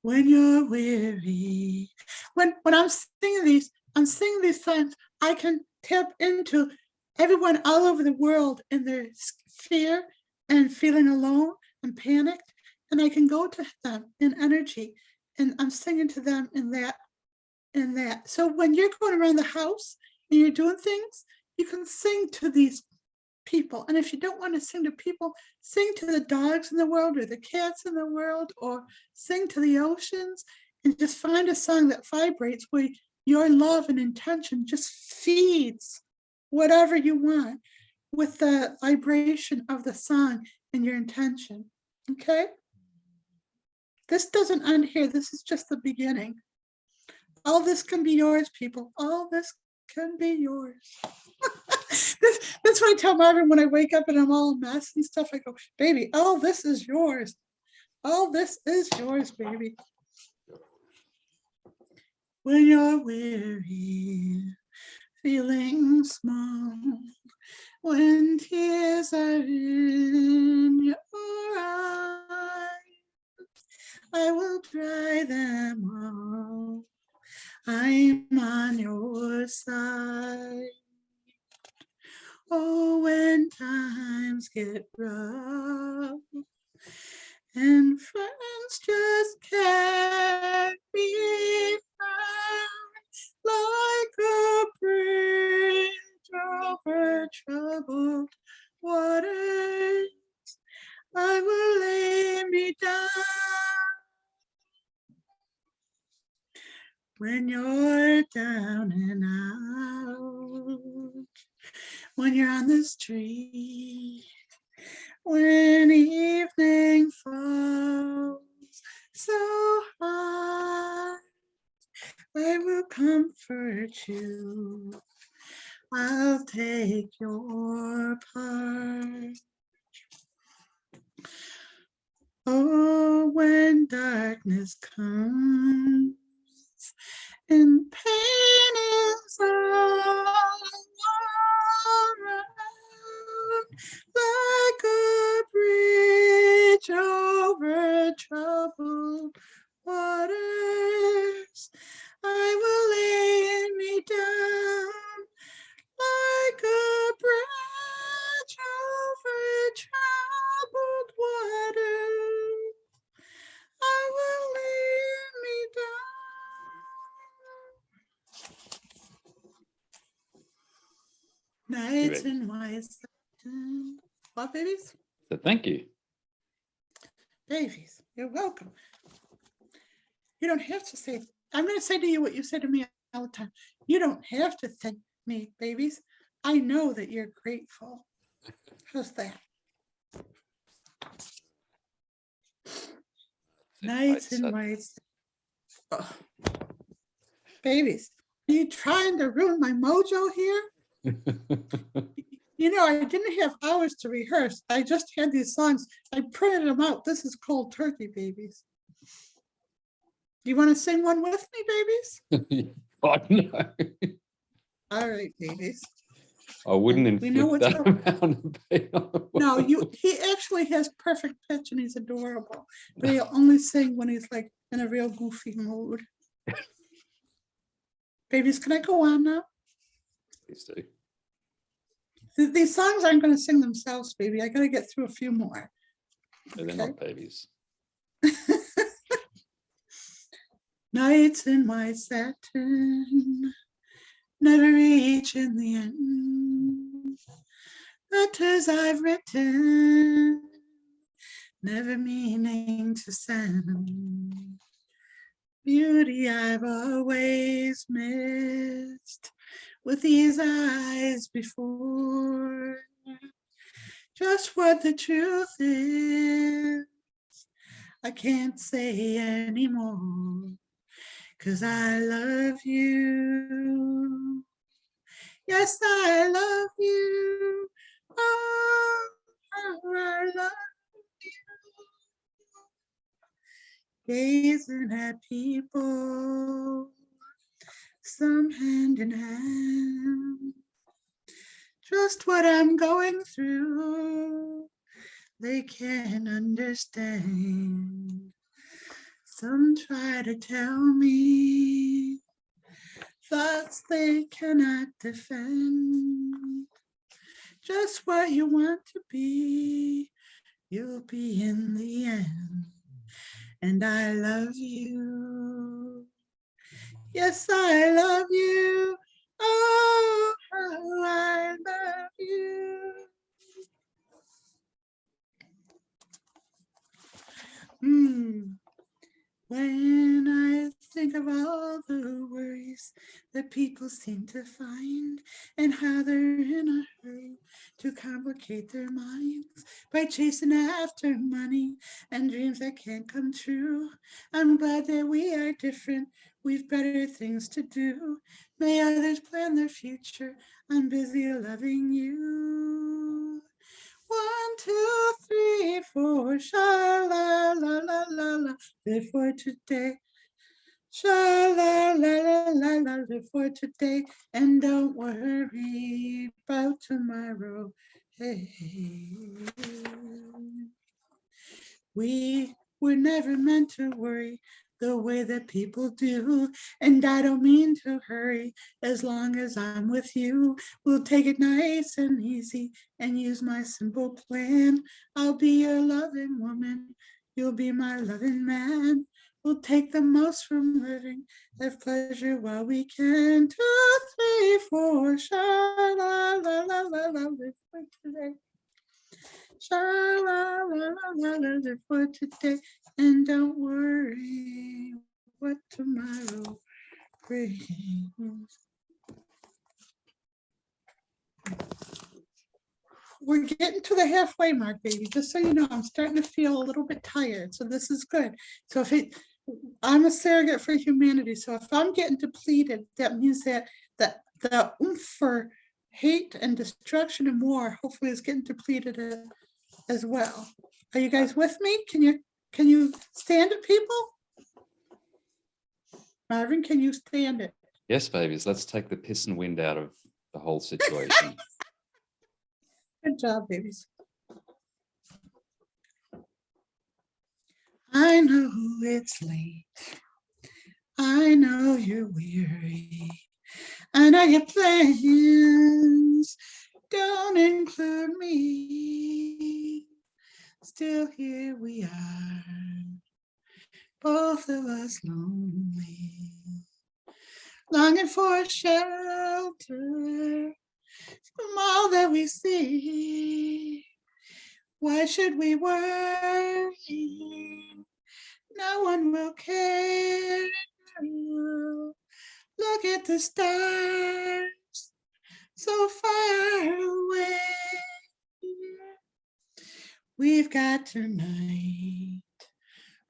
A: When you're weary, when I'm singing these songs, I can tap into everyone all over the world in their fear and feeling alone and panicked, and I can go to them in energy, and I'm singing to them in that. So when you're going around the house and you're doing things, you can sing to these people. And if you don't want to sing to people, sing to the dogs in the world or the cats in the world, or sing to the oceans, and just find a song that vibrates where your love and intention just feeds whatever you want with the vibration of the song and your intention. Okay? This doesn't end here. This is just the beginning. All this can be yours, people. All this can be yours. That's what I tell Marvin when I wake up and I'm all a mess and stuff. I go, baby, all this is yours. All this is yours, baby. When you're weary, feeling small, when tears are in your eyes, I will dry them all. I'm on your side. Oh, when times get rough and friends just can't be found, like a bridge over troubled waters, I will lay me down. When you're down and out, when you're on the street, when evening falls so hard, I will comfort you. I'll take your part. Oh, when darkness comes and pain is all around, like a bridge over troubled waters, I Nights
B: baby.
A: in my satin. What, babies?
B: So thank you.
A: Babies, you're welcome. You don't have to say, I'm going to say to you what you say to me all the time. You don't have to thank me, babies. I know that you're grateful. How's that? Nights in my oh. Babies, are you trying to ruin my mojo here? You know, I didn't have hours to rehearse. I just had these songs. I printed them out. This is cold turkey, babies. You want to sing one with me, babies?
B: God, no.
A: All right, babies.
B: I wouldn't
A: We know
B: inflict
A: what's
B: that amount of pain on the
A: No,
B: world.
A: he actually has perfect pitch and he's adorable, but he'll only sing when he's like in a real goofy mood. Babies, can I go on now?
B: Please do.
A: These songs aren't going to sing themselves, baby. I got to get through a few more.
B: But they're
A: Okay.
B: not babies.
A: Nights in my satin, never reaching the end. Letters I've written, never meaning to send. Beauty I've always missed with these eyes before. Just what the truth is, I can't say anymore. 'Cause I love you. Yes, I love you. Oh, how I love you. Gazing at people, some hand in hand. Just what I'm going through, they can't understand. Some try to tell me thoughts they cannot defend. Just what you want to be, you'll be in the end. And I love you. Yes, I love you. Oh, how I love you. When I think of all the worries that people seem to find and how they're in a hurry to complicate their minds by chasing after money and dreams that can't come true, I'm glad that we are different. We've better things to do. May others plan their future. I'm busy loving you. 1, 2, 3, 4, sha la la la la la, live for today. Sha la la la la la, live for today, and don't worry about tomorrow. Hey, we were never meant to worry the way that people do, and I don't mean to hurry. As long as I'm with you, we'll take it nice and easy and use my simple plan. I'll be your loving woman, you'll be my loving man. We'll take the most from living, have pleasure while we can. 2, 3, 4, sha la la la la la, live for today. Sha la la la la la, live for today, and don't worry what tomorrow brings. We're getting to the halfway mark, baby. Just so you know, I'm starting to feel a little bit tired, so this is good. So I'm a surrogate for humanity. So if I'm getting depleted, that means that the oomph for hate and destruction and war hopefully is getting depleted as well. Are you guys with me? Can you stand it, people? Marvin, can you stand it?
B: Yes, babies. Let's take the piss and wind out of the whole situation.
A: Good job, babies. I know it's late. I know you're weary. I know your plans don't include me. Still here we are, both of us lonely, longing for a shelter from all that we see. Why should we worry? No one will care. Look at the stars so far away. We've got tonight.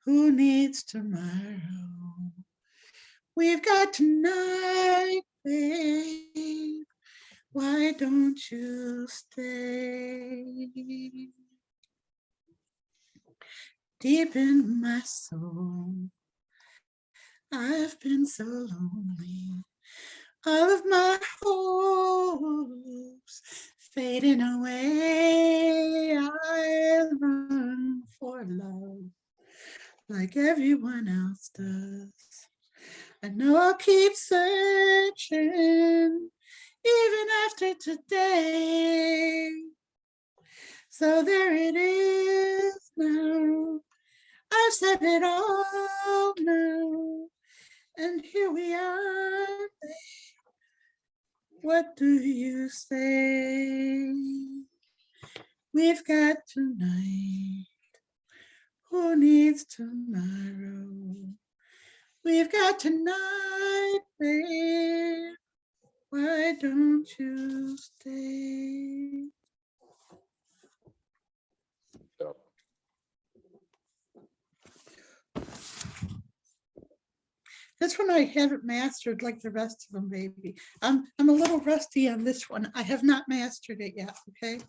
A: Who needs tomorrow? We've got tonight, babe. Why don't you stay? Deep in my soul, I've been so lonely. All of my hopes fading away. I long for love like everyone else does. I know I'll keep searching even after today. So there it is now. I've said it all now. And here we are. What do you say? We've got tonight. Who needs tomorrow? We've got tonight, babe. Why don't you stay? This one I haven't mastered like the rest of them, baby. I'm a little rusty on this one. I have not mastered it yet, okay?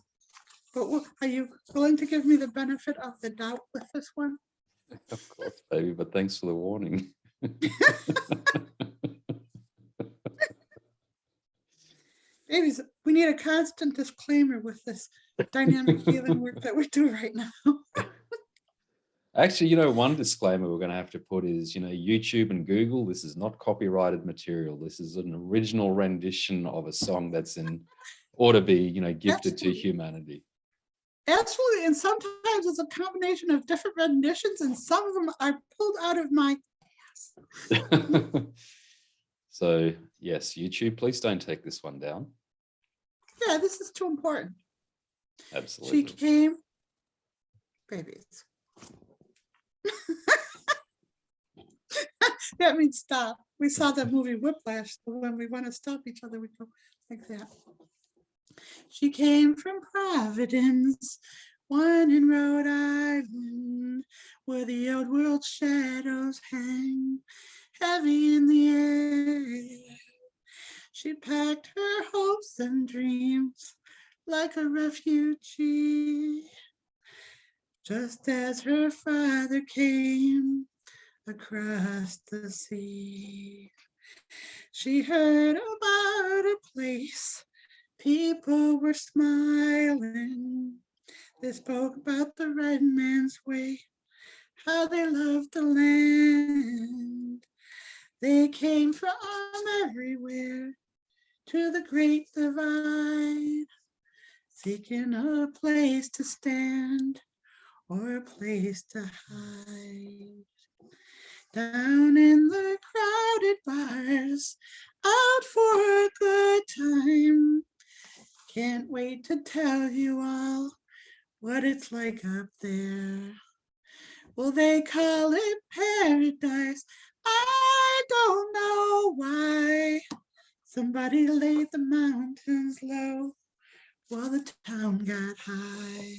A: But are you willing to give me the benefit of the doubt with this one?
B: Of course, baby, but thanks for the warning.
A: Babies, we need a constant disclaimer with this dynamic healing work that we do right now.
B: Actually, one disclaimer we're going to have to put is, YouTube and Google, this is not copyrighted material. This is an original rendition of a song that's ought to be, gifted to humanity.
A: Absolutely. And sometimes it's a combination of different renditions, and some of them are pulled out of my ass.
B: So, yes, YouTube, please don't take this one down.
A: Yeah, this is too important.
B: Absolutely.
A: She came, babies. That means stop. We saw that movie Whiplash, so when we want to stop each other, we go like that. She came from Providence, one in Rhode Island, where the old world shadows hang heavy in the air. She packed her hopes and dreams like a refugee, just as her father came across the sea. She heard about a place, people were smiling. They spoke about the red man's way, how they loved the land. They came from everywhere to the great divide, seeking a place to stand or a place to hide. Down in the crowded bars, out for a good time. Can't wait to tell you all what it's like up there. Well, they call it paradise. I don't know why. Somebody laid the mountains low while the town got high.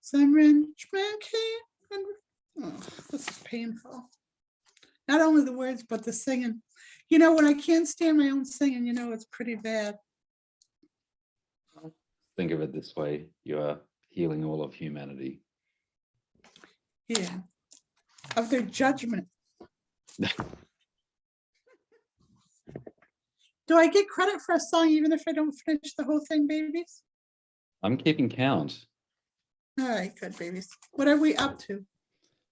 A: Some rich man came and, oh, this is painful. Not only the words, but the singing. When I can't stand my own singing, it's pretty bad.
B: Think of it this way, you are healing all of humanity.
A: Yeah. Of their judgment. Do I get credit for a song even if I don't finish the whole thing, babies?
B: I'm keeping count.
A: All right, good, babies. What are we up to?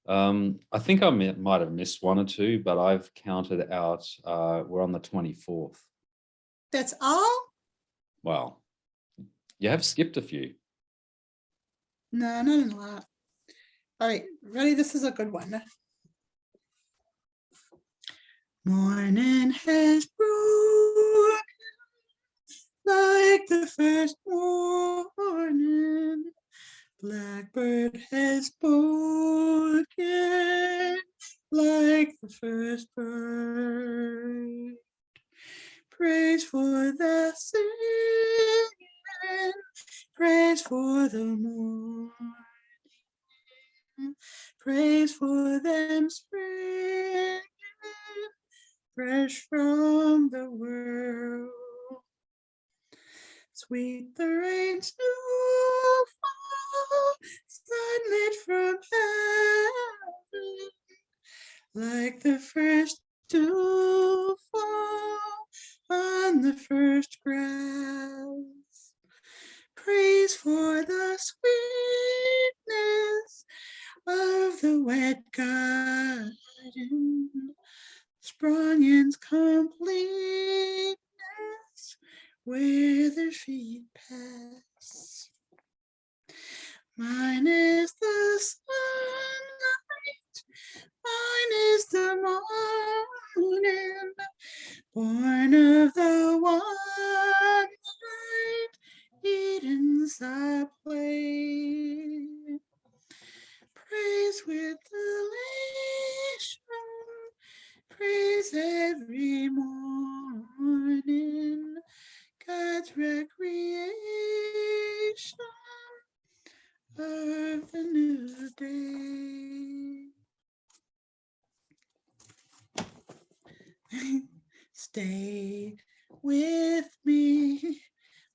B: I think I might have missed one or two, but I've counted out. We're on the 24th.
A: That's all?
B: Wow. You have skipped a few.
A: No, not a lot. All right, ready? This is a good one. Morning has broken the first morning, blackbird has spoken like the first bird. Praise for the singing, praise for the morning, praise for them springing fresh from the world. Sweet the rain's new fall, sunlit from heaven, like the first dew fall on the first grass. Praise for the sweetness of the wet garden, sprung in completeness where their feet pass. Mine is the sunlight, mine is the morning, born of the one light, Eden's our play. Praise with elation, praise every morning, God's recreation of the new day. Stay with me,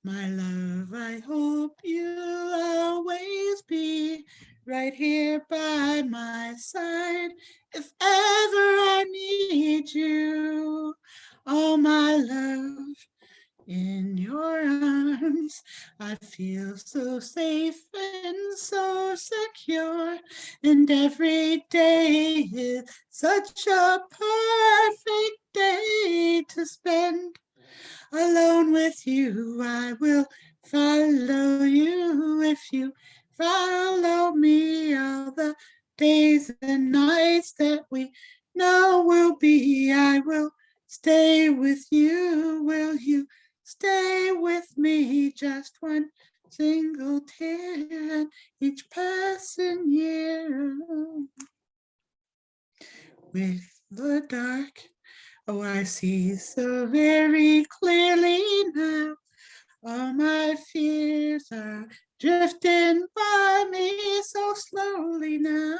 A: my love, I hope you'll always be right here by my side. If ever I need you, oh my love, in your arms, I feel so safe and so secure, and every day is such a perfect day to spend alone with you. I will follow you if you follow me all the days and nights that we know will be. I will stay with you. Will you stay with me? Just one single tear each passing year. With the dark, oh, I see so very clearly now. All my fears are drifting by me so slowly now.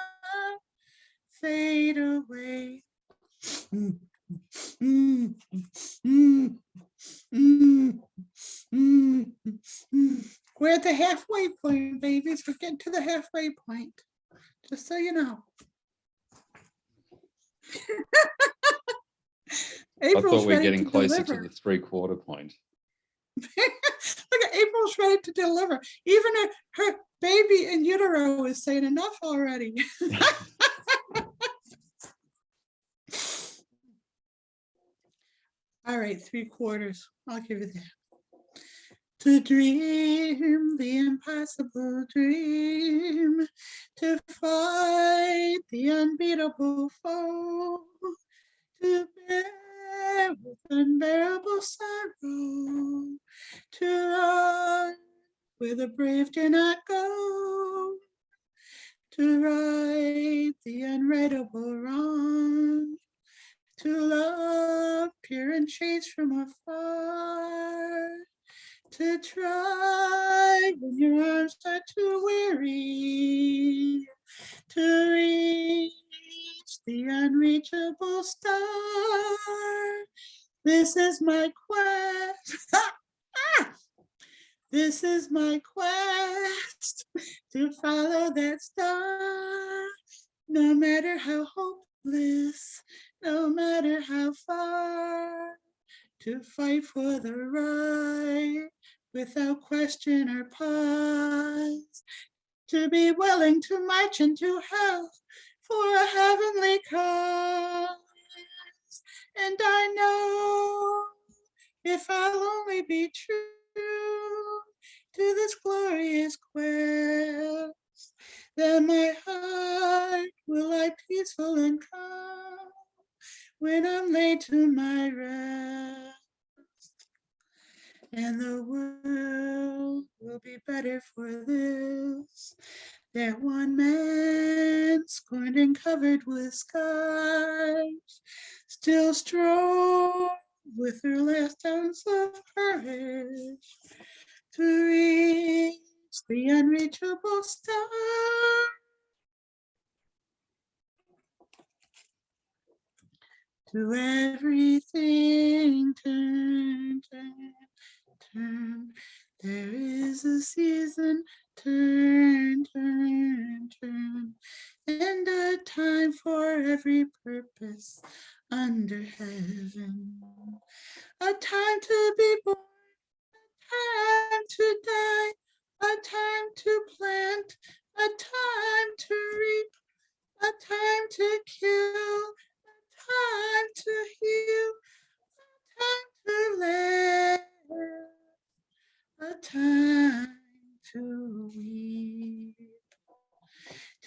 A: Fade away. Mm, mm, mm, mm, mm, mm. We're at the halfway point, babies. We're getting to the halfway point. Just so you know.
B: I
A: April's
B: thought we're
A: ready
B: getting
A: to
B: closer to
A: deliver.
B: the 3/4 point.
A: Look at April's ready to deliver. Even her baby in utero is saying enough already. All right, 3/4. I'll give you that. To dream the impossible dream, to fight the unbeatable foe, to bear with unbearable sorrow, to run where the brave do not go, to right the unrightable wrong, to love pure and chaste from afar, to try when your arms are too weary, to reach the unreachable star. This is my quest. This is my quest to follow that star. No matter how hopeless, no matter how far, to fight for the right without question or pause, to be willing to march into hell for a heavenly cause. And I know if I'll only be true to this glorious quest, then my heart will lie peaceful and calm when I'm laid to my rest. And the world will be better for this. That one man, scorned and covered with scars, still strove with her last ounce of courage to reach the unreachable star. To everything turn, turn, turn. There is a season, turn, turn, turn. And a time for every purpose under heaven. A time to be born, a time to die, a time to plant, a time to reap, a time to kill, time to heal, time to live, a time to weep.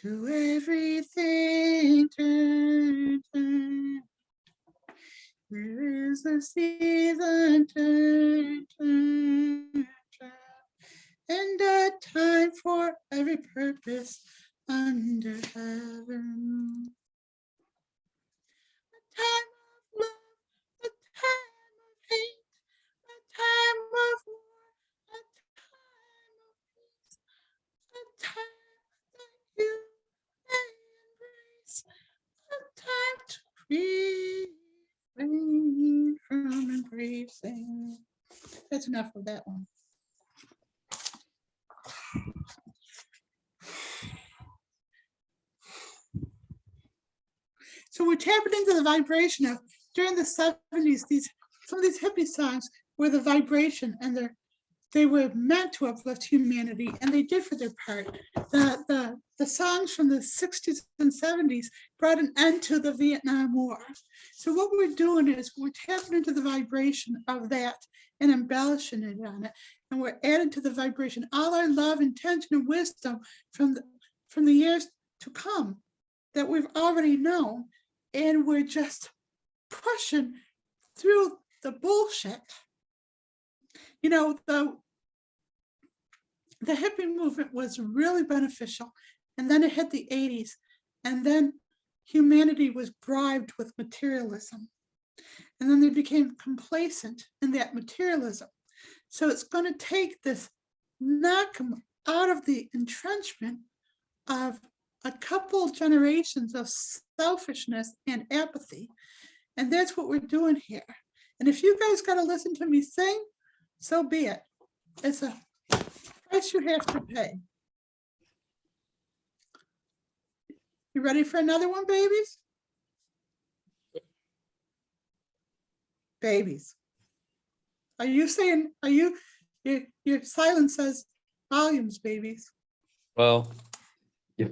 A: To everything turn, turn. There is a season, turn, turn, turn. And a time for every purpose under heaven. A time of love, a time of hate, a time of war, a time of peace, a time that you may embrace, a time to refrain from embracing. That's enough of that one. So we're tapping into the vibration of during the 70s, some of these hippie songs were the vibration, and they were meant to uplift humanity, and they did for their part. The songs from the 60s and 70s brought an end to the Vietnam War. So what we're doing is we're tapping into the vibration of that and embellishing it on it, and we're adding to the vibration all our love, intention, and wisdom from the years to come that we've already known, and we're just pushing through the bullshit. You know, the hippie movement was really beneficial, and then it hit the 80s, and then humanity was bribed with materialism, and then they became complacent in that materialism. So it's going to take this, knock them out of the entrenchment of a couple generations of selfishness and apathy, and that's what we're doing here. And if you guys got to listen to me sing, so be it. It's a price you have to pay. You ready for another one, babies? Babies. Are you saying, your silence says volumes, babies.
B: Well, yeah.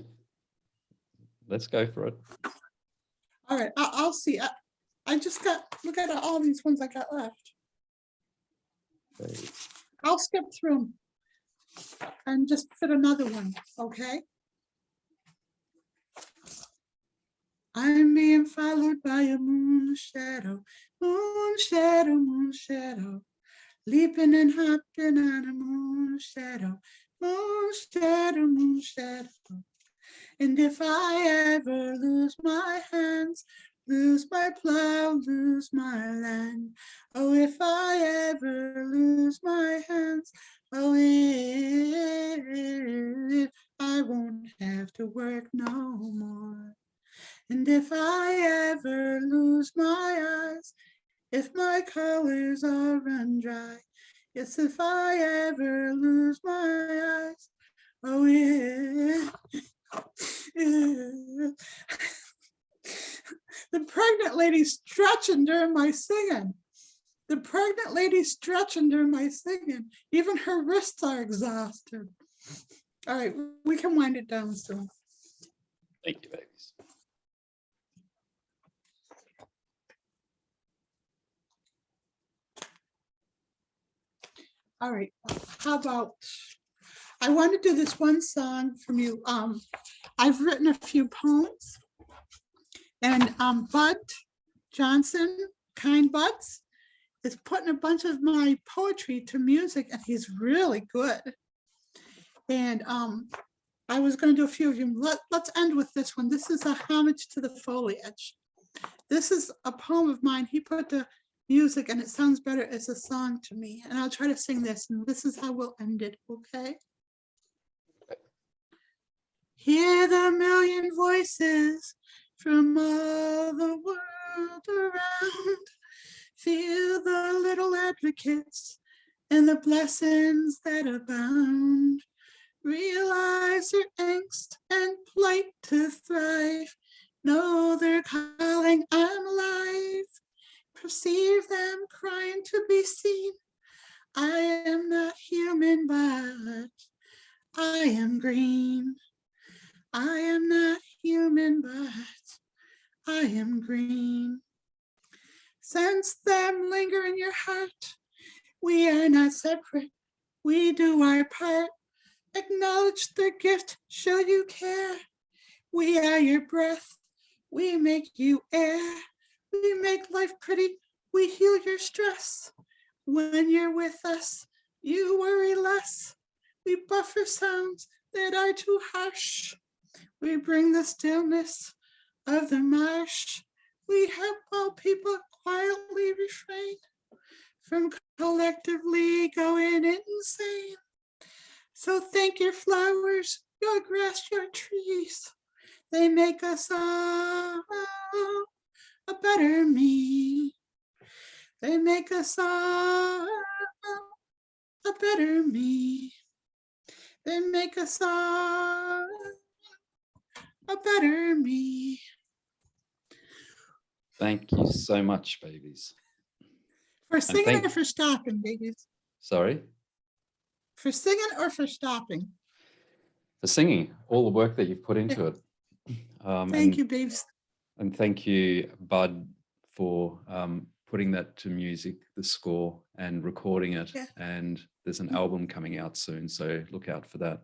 B: Let's go for it.
A: All right, I'll see. I just look at all these ones I got left.
B: Okay.
A: I'll skip through them and just fit another one, okay? I'm being followed by a moon shadow, moon shadow, moon shadow, leaping and hopping on a moon shadow, moon shadow, moon shadow. And if I ever lose my hands, lose my plow, lose my land, oh, if I ever lose my hands, oh, if I won't have to work no more. And if I ever lose my eyes, if my colors all run dry, yes, if I ever lose my eyes, oh, yeah. The pregnant lady stretching during my singing. The pregnant lady stretching during my singing. Even her wrists are exhausted. All right, we can wind it down soon.
B: Thank you, babies.
A: All right, how about, I want to do this one song from you. I've written a few poems, and Bud Johnson, Kind Buds, is putting a bunch of my poetry to music, and he's really good. And I was going to do a few of them. Let's end with this one. This is a homage to the foliage. This is a poem of mine. He put the music and it sounds better as a song to me. And I'll try to sing this, and this is how we'll end it, okay? Hear the million voices from all the world around. Feel the little advocates and the blessings that abound. Realize your angst and plight to thrive. Know they're calling, I'm alive. Perceive them crying to be seen. I am not human, but I am green. I am not human, but I am green. Sense them linger in your heart. We are not separate. We do our part. Acknowledge the gift, show you care. We are your breath. We make you air. We make life pretty. We heal your stress. When you're with us, you worry less. We buffer sounds that are too harsh. We bring the stillness of the marsh. We help all people quietly refrain from collectively going insane. So thank your flowers, your grass, your trees. They make us all a better me. They make us all a better me. They make us all a better me.
B: Thank you so much, babies.
A: For singing or for stopping, babies?
B: Sorry?
A: For singing or for stopping?
B: For singing, all the work that you've put into it.
A: Thank you, babes.
B: And thank you, Bud, for putting that to music, the score, and recording it.
A: Yeah.
B: And there's an album coming out soon, so look out for that.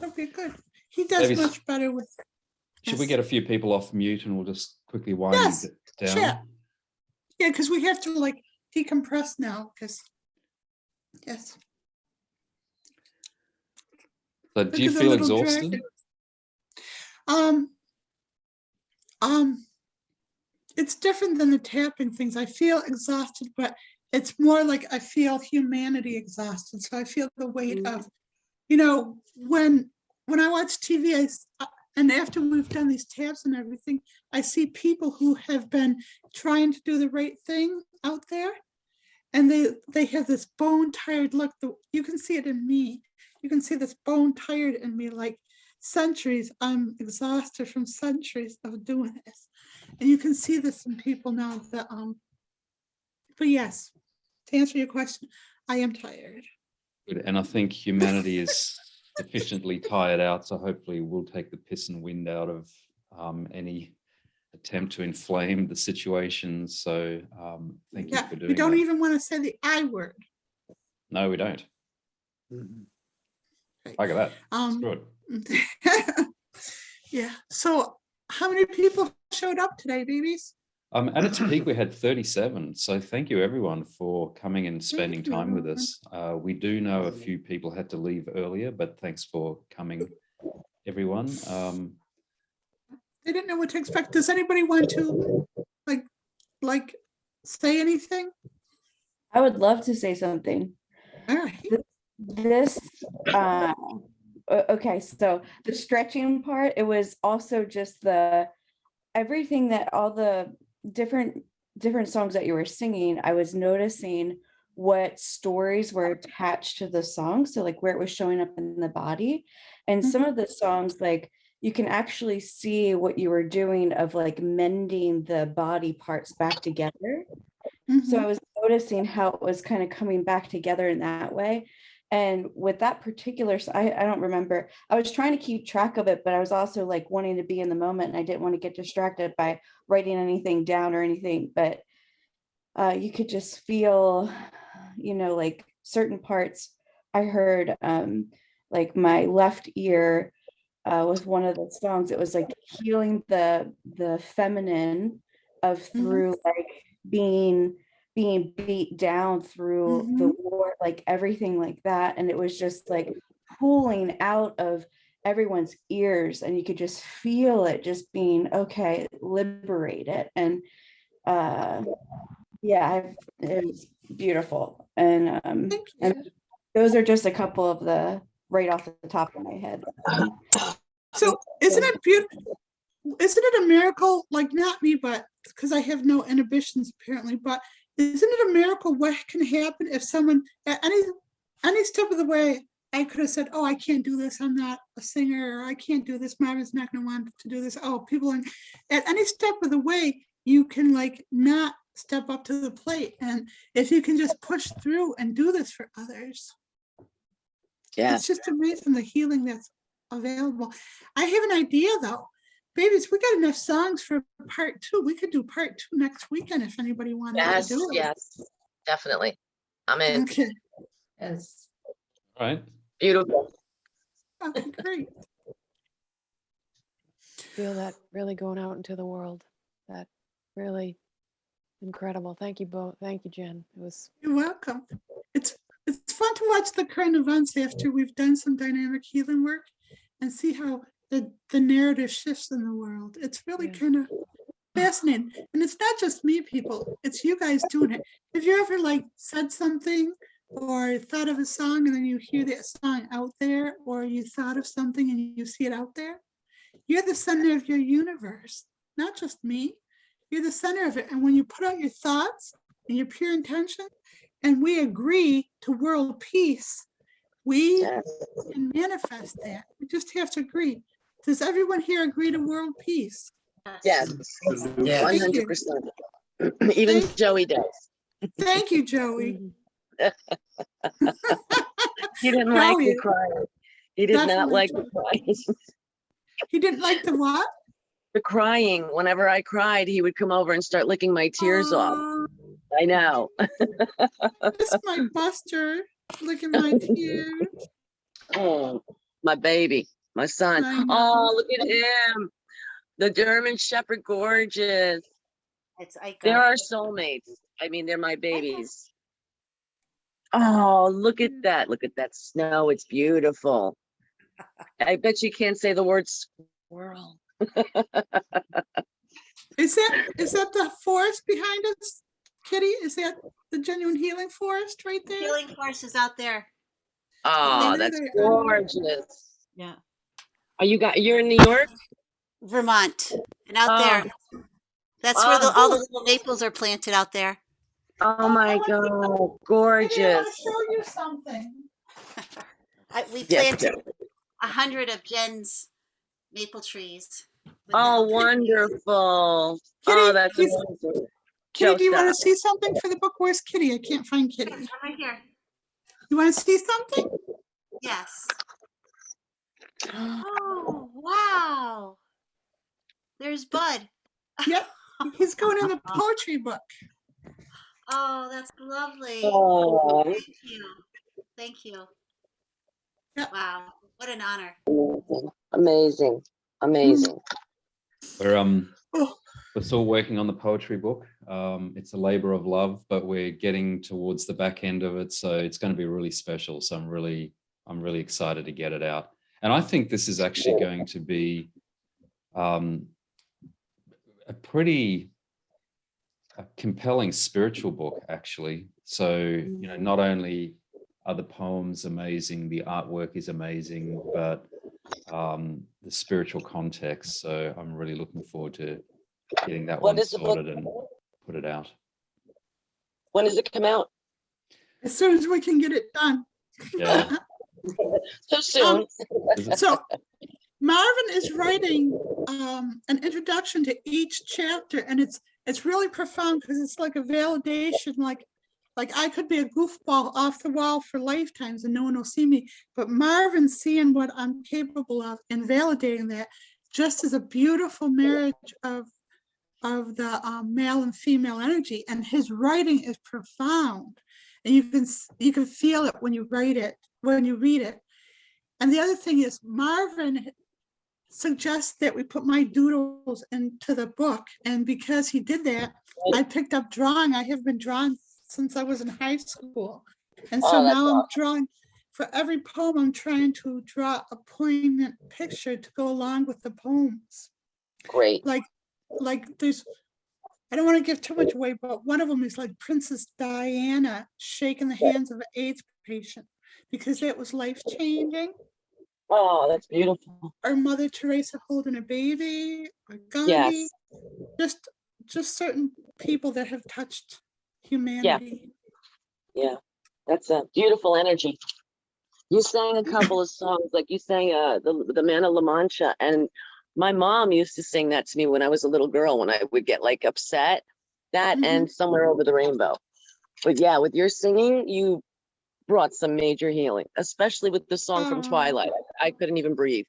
A: Okay, good. He does
B: Babies,
A: much better with.
B: should we get a few people off mute and we'll just quickly wind
A: Yes,
B: it down?
A: sure. Yeah, because we have to like decompress now, because yes.
B: So do you feel exhausted?
A: Dragon. It's different than the tapping things. I feel exhausted, but it's more like I feel humanity exhausted. So I feel the weight of, you know, when I watch TV, and after we've done these taps and everything, I see people who have been trying to do the right thing out there, and they have this bone tired look. You can see it in me. You can see this bone tired in me, like centuries. I'm exhausted from centuries of doing this, and you can see this in people now. That but yes, to answer your question, I am tired.
B: Good. And I think humanity is sufficiently tired out, so hopefully we'll take the piss and wind out of any attempt to inflame the situation. So thank you for doing
A: we don't
B: that.
A: even want to say the I word.
B: No, we don't.
A: Right.
B: Look at that. Good.
A: Yeah. So how many people showed up today, babies?
B: At its peak, we had 37. So thank you, everyone, for coming and spending time with us. We do know a few people had to leave earlier, but thanks for coming, everyone.
A: They didn't know what to expect. Does anybody want to like say anything?
C: I would love to say something.
A: All right.
C: This okay, so the stretching part, it was also just everything that all the different songs that you were singing. I was noticing what stories were attached to the song, so like where it was showing up in the body. And some of the songs, like you can actually see what you were doing of like mending the body parts back together. So I was noticing how it was kind of coming back together in that way. And with that particular, I don't remember, I was trying to keep track of it, but I was also like wanting to be in the moment, and I didn't want to get distracted by writing anything down or anything. But you could just feel, you know, like certain parts. I heard like my left ear with one of the songs, it was like healing the feminine of through like being beat down through the war, like everything like that. And it was just like pulling out of everyone's ears, and you could just feel it just being, okay, liberate it. And it was beautiful. And
A: Thank
C: and
A: you.
C: those are just a couple of the right off the top of my head.
A: So isn't it beautiful? Isn't it a miracle? Like, not me, but because I have no inhibitions apparently, but isn't it a miracle what can happen if someone at any step of the way, I could have said, oh, I can't do this, I'm not a singer, or I can't do this, Marvin's not gonna want to do this. Oh, people at any step of the way, you can like not step up to the plate. And if you can just push through and do this for others,
E: Yeah.
A: it's just amazing the healing that's available. I have an idea though. Babies, we got enough songs for part 2. We could do part 2 next weekend if anybody wanted
E: Yes,
A: to do it.
E: yes, definitely. I'm in.
A: Okay,
C: Yes.
B: All right.
E: Beautiful.
A: okay, great.
F: Feel that really going out into the world. That really incredible. Thank you both. Thank you, Jen. It was
A: You're welcome. It's fun to watch the current events after we've done some dynamic healing work and see how the narrative shifts in the world. It's really
F: Yeah.
A: kind of fascinating. And it's not just me, people, it's you guys doing it. Have you ever like said something or thought of a song and then you hear that song out there, or you thought of something and you see it out there? You're the center of your universe, not just me. You're the center of it. And when you put out your thoughts and your pure intention, and we agree to world peace, we
E: Yes.
A: can manifest that. We just have to agree. Does everyone here agree to world peace?
E: Yes.
G: Yeah.
E: 100%. Even
A: Thank-
E: Joey does.
A: Thank you, Joey.
E: He didn't like
A: Joey,
E: me crying. He did not
A: definitely
E: like
A: Joey.
E: the crying.
A: He didn't like the what?
E: The crying. Whenever I cried, he would come over and start licking my tears off.
A: Oh,
E: I know.
A: this is my Buster. Look at my tears.
E: Oh, my baby, my son.
A: I know.
E: Oh, look at him. The German Shepherd, gorgeous.
G: It's Ika.
E: They're our soulmates. I mean, they're my babies. Oh, look at that. Look at that snow. It's beautiful. I bet you can't say the word squirrel.
A: Is that the forest behind us, Kitty? Is that the genuine healing forest right there?
G: Healing force is out there.
E: Oh,
A: there
E: that's
A: they are.
E: gorgeous.
G: Yeah.
E: You're in New York?
G: Vermont. And out
E: Oh.
G: there. That's where
E: Oh.
G: all the little maples are planted out there.
E: Oh my God,
A: I want
E: gorgeous.
A: to show you something.
G: We
E: Yes,
G: planted 100 of Jen's maple trees. with
E: oh,
G: little-
E: wonderful.
A: Kitty,
E: Oh, that's
A: he's-
E: amazing.
A: Kitty, do you want to
E: stop.
A: see something for the book? Where's Kitty? I can't find Kitty.
G: I'm right here.
A: You want to see something?
G: Yes. Oh, wow. There's Bud.
A: Yep. He's going in the poetry book.
G: Oh, that's lovely.
E: Oh,
G: Thank you. Thank you.
A: Yeah.
G: Wow. What an honor.
E: amazing, amazing.
B: We're
A: Oh,
B: we're still working on the poetry book. It's a labor of love, but we're getting towards the back end of it, so it's going to be really special. So I'm really excited to get it out. And I think this is actually going to be a pretty compelling spiritual book, actually. So, you know, not only are the poems amazing, the artwork is amazing, but the spiritual context. So I'm really looking forward to getting that
E: What
B: one
E: is the book?
B: sorted and put it out.
E: When does it come out?
A: as soon as we can get it done.
B: Yeah.
E: So soon.
A: So Marvin is writing an introduction to each chapter, and it's really profound because it's like a validation, like I could be a goofball off the wall for lifetimes and no one will see me, but Marvin's seeing what I'm capable of and validating that just as a beautiful marriage of the male and female energy. And his writing is profound, and you can feel it when you read it. And the other thing is Marvin suggests that we put my doodles into the book, and because he did that, I picked up drawing. I have been drawing since I was in high school, and so
E: Oh, that's
A: now I'm drawing. for every poem, I'm trying to draw a poignant picture to go along with the poems.
E: Great.
A: Like there's, I don't want to give too much away, but one of them is like Princess Diana shaking the hands of an AIDS patient because that was life-changing.
E: Oh, that's beautiful.
A: Or Mother Teresa holding a baby, or
E: Yes.
A: Gandhi. Just certain people that have touched humanity.
E: Yeah. That's a beautiful energy. You sang a couple of songs, like you sang the Man of La Mancha, and my mom used to sing that to me when I was a little girl, when I would get like upset. That and Somewhere Over the Rainbow. But yeah, with your singing, you brought some major healing, especially with the song from Twilight. I couldn't even breathe.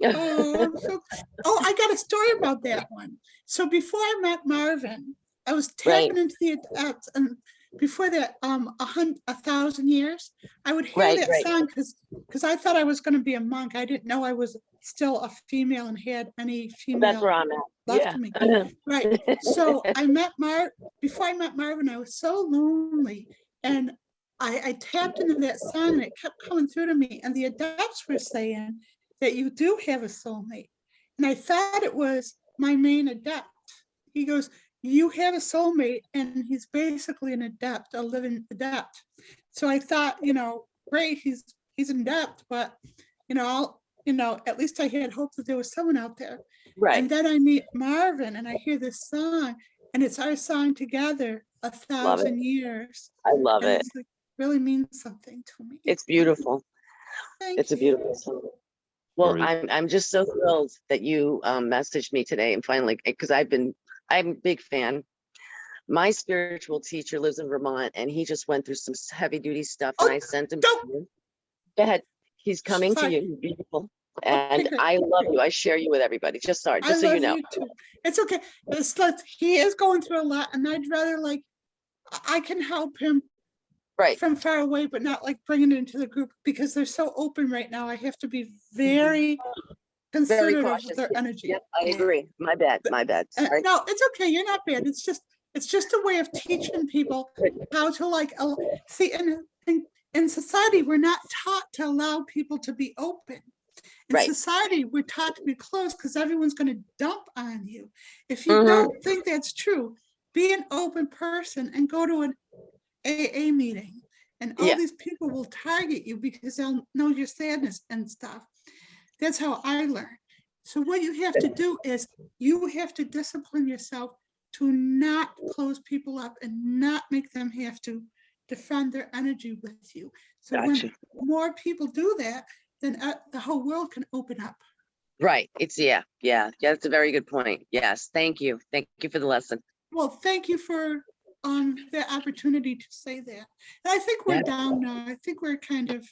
A: I got a story about that one. So before I met Marvin, I was
E: Right.
A: tapping into the adepts, and before that, 1,000 years, I would hear
E: Right,
A: that
E: right.
A: song because I thought I was going to be a monk. I didn't know I was still a female and had any
E: That's
A: female
E: where I'm at.
A: left
E: Yeah.
A: to me. Right. So I met before I met Marvin, I was so lonely, and I tapped into that song and it kept coming through to me. And the adepts were saying that you do have a soulmate. And I thought it was my main adept. He goes, you have a soulmate, and he's basically an adept, a living adept. So I thought, great, he's an adept, but at least I had hope that there was someone out there.
E: Right.
A: And then I meet Marvin and I hear this song, and it's our song together, 1,000 years.
E: I love
A: And
E: it.
A: it's like, really means something to me.
E: It's beautiful.
A: Thank
E: It's a
A: you.
E: beautiful song. Well,
B: Very-
E: I'm just so thrilled that you messaged me today and finally, because I'm a big fan. My spiritual teacher lives in Vermont, and he just went through some heavy duty stuff, and
A: Oh,
E: I sent him.
A: don't-
E: To you. Go ahead. He's coming to
A: Sorry.
E: you. He's beautiful.
A: Okay,
E: And
A: great.
E: I love you. I share you with everybody. Just so
A: I
E: you
A: love
E: know.
A: you too. It's okay. It's like he is going through a lot, and I'd rather I can help him
E: Right.
A: from far away, but not like bringing it into the group because they're so open right now. I have to be very considerate of
E: cautious.
A: their energy.
E: Yep, I agree. My bad. Sorry.
A: No, it's okay. You're not bad. It's just a way of teaching people how to see. In society, we're not taught to allow people to be open. In
E: Right.
A: society, we're taught to be closed because everyone's going to dump on you. If you
E: Mhm.
A: don't think that's true, be an open person and go to an AA meeting, and all
E: Yeah.
A: these people will target you because they'll know your sadness and stuff. That's how I learned. So what you have to do is you have to discipline yourself to not close people up and not make them have to defend their energy with you. So
E: Gotcha.
A: when more people do that, then the whole world can open up.
E: Right. It's yeah. That's a very good point. Yes. Thank you. Thank you for the lesson.
A: Well, thank you for the opportunity to say that. And I think we're
E: Yeah.
A: down now. I think we're kind of.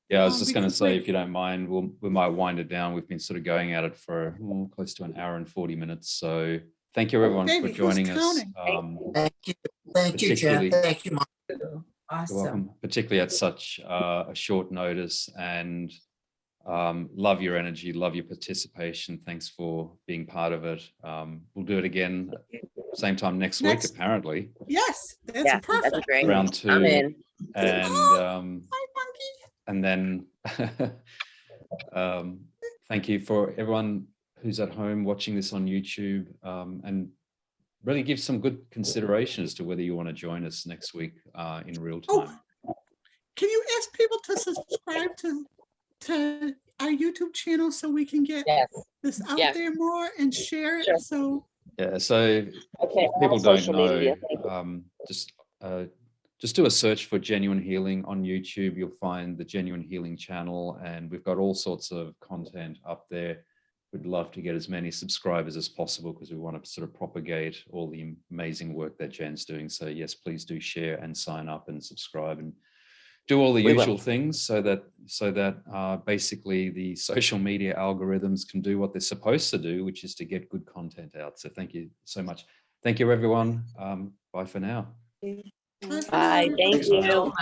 B: Yeah, I was just going to
A: because
B: say,
A: we're-
B: if you don't mind, we might wind it down. We've been sort of going at it for close to an hour and 40 minutes. So thank you everyone
A: Baby,
B: for
A: who's
B: joining us.
A: counting?
H: Thank you. Thank you, Jen.
B: particularly-
H: Thank you, Mark.
B: You're
H: Awesome.
B: welcome, particularly at such a short notice, and love your energy, love your participation. Thanks for being part of it. We'll do it again same time next week,
A: Next-
B: apparently,
A: Yes, that's
E: Yeah,
A: perfect.
E: that's great.
B: round 2.
E: I'm in.
B: And
A: Hi, monkey.
B: and then thank you for everyone who's at home watching this on YouTube, and really give some good consideration as to whether you want to join us next week in real time.
A: Can you ask people to subscribe to our YouTube channel so we can get
E: Yes.
A: this out
E: Yes.
A: there more and share it?
E: Sure.
A: So
B: Yeah, so
E: Okay.
B: people
E: all
B: don't
E: social
B: know,
E: media.
B: just do a search for Jenuine Healing on YouTube. You'll find the Jenuine Healing channel, and we've got all sorts of content up there. We'd love to get as many subscribers as possible because we want to sort of propagate all the amazing work that Jen's doing. So yes, please do share and sign up and subscribe and do all the
E: We will.
B: usual things so that basically the social media algorithms can do what they're supposed to do, which is to get good content out. So thank you so much. Thank you, everyone. Bye for now.
A: bye for
E: Bye.
A: now,
E: Thank
A: everybody.
E: you.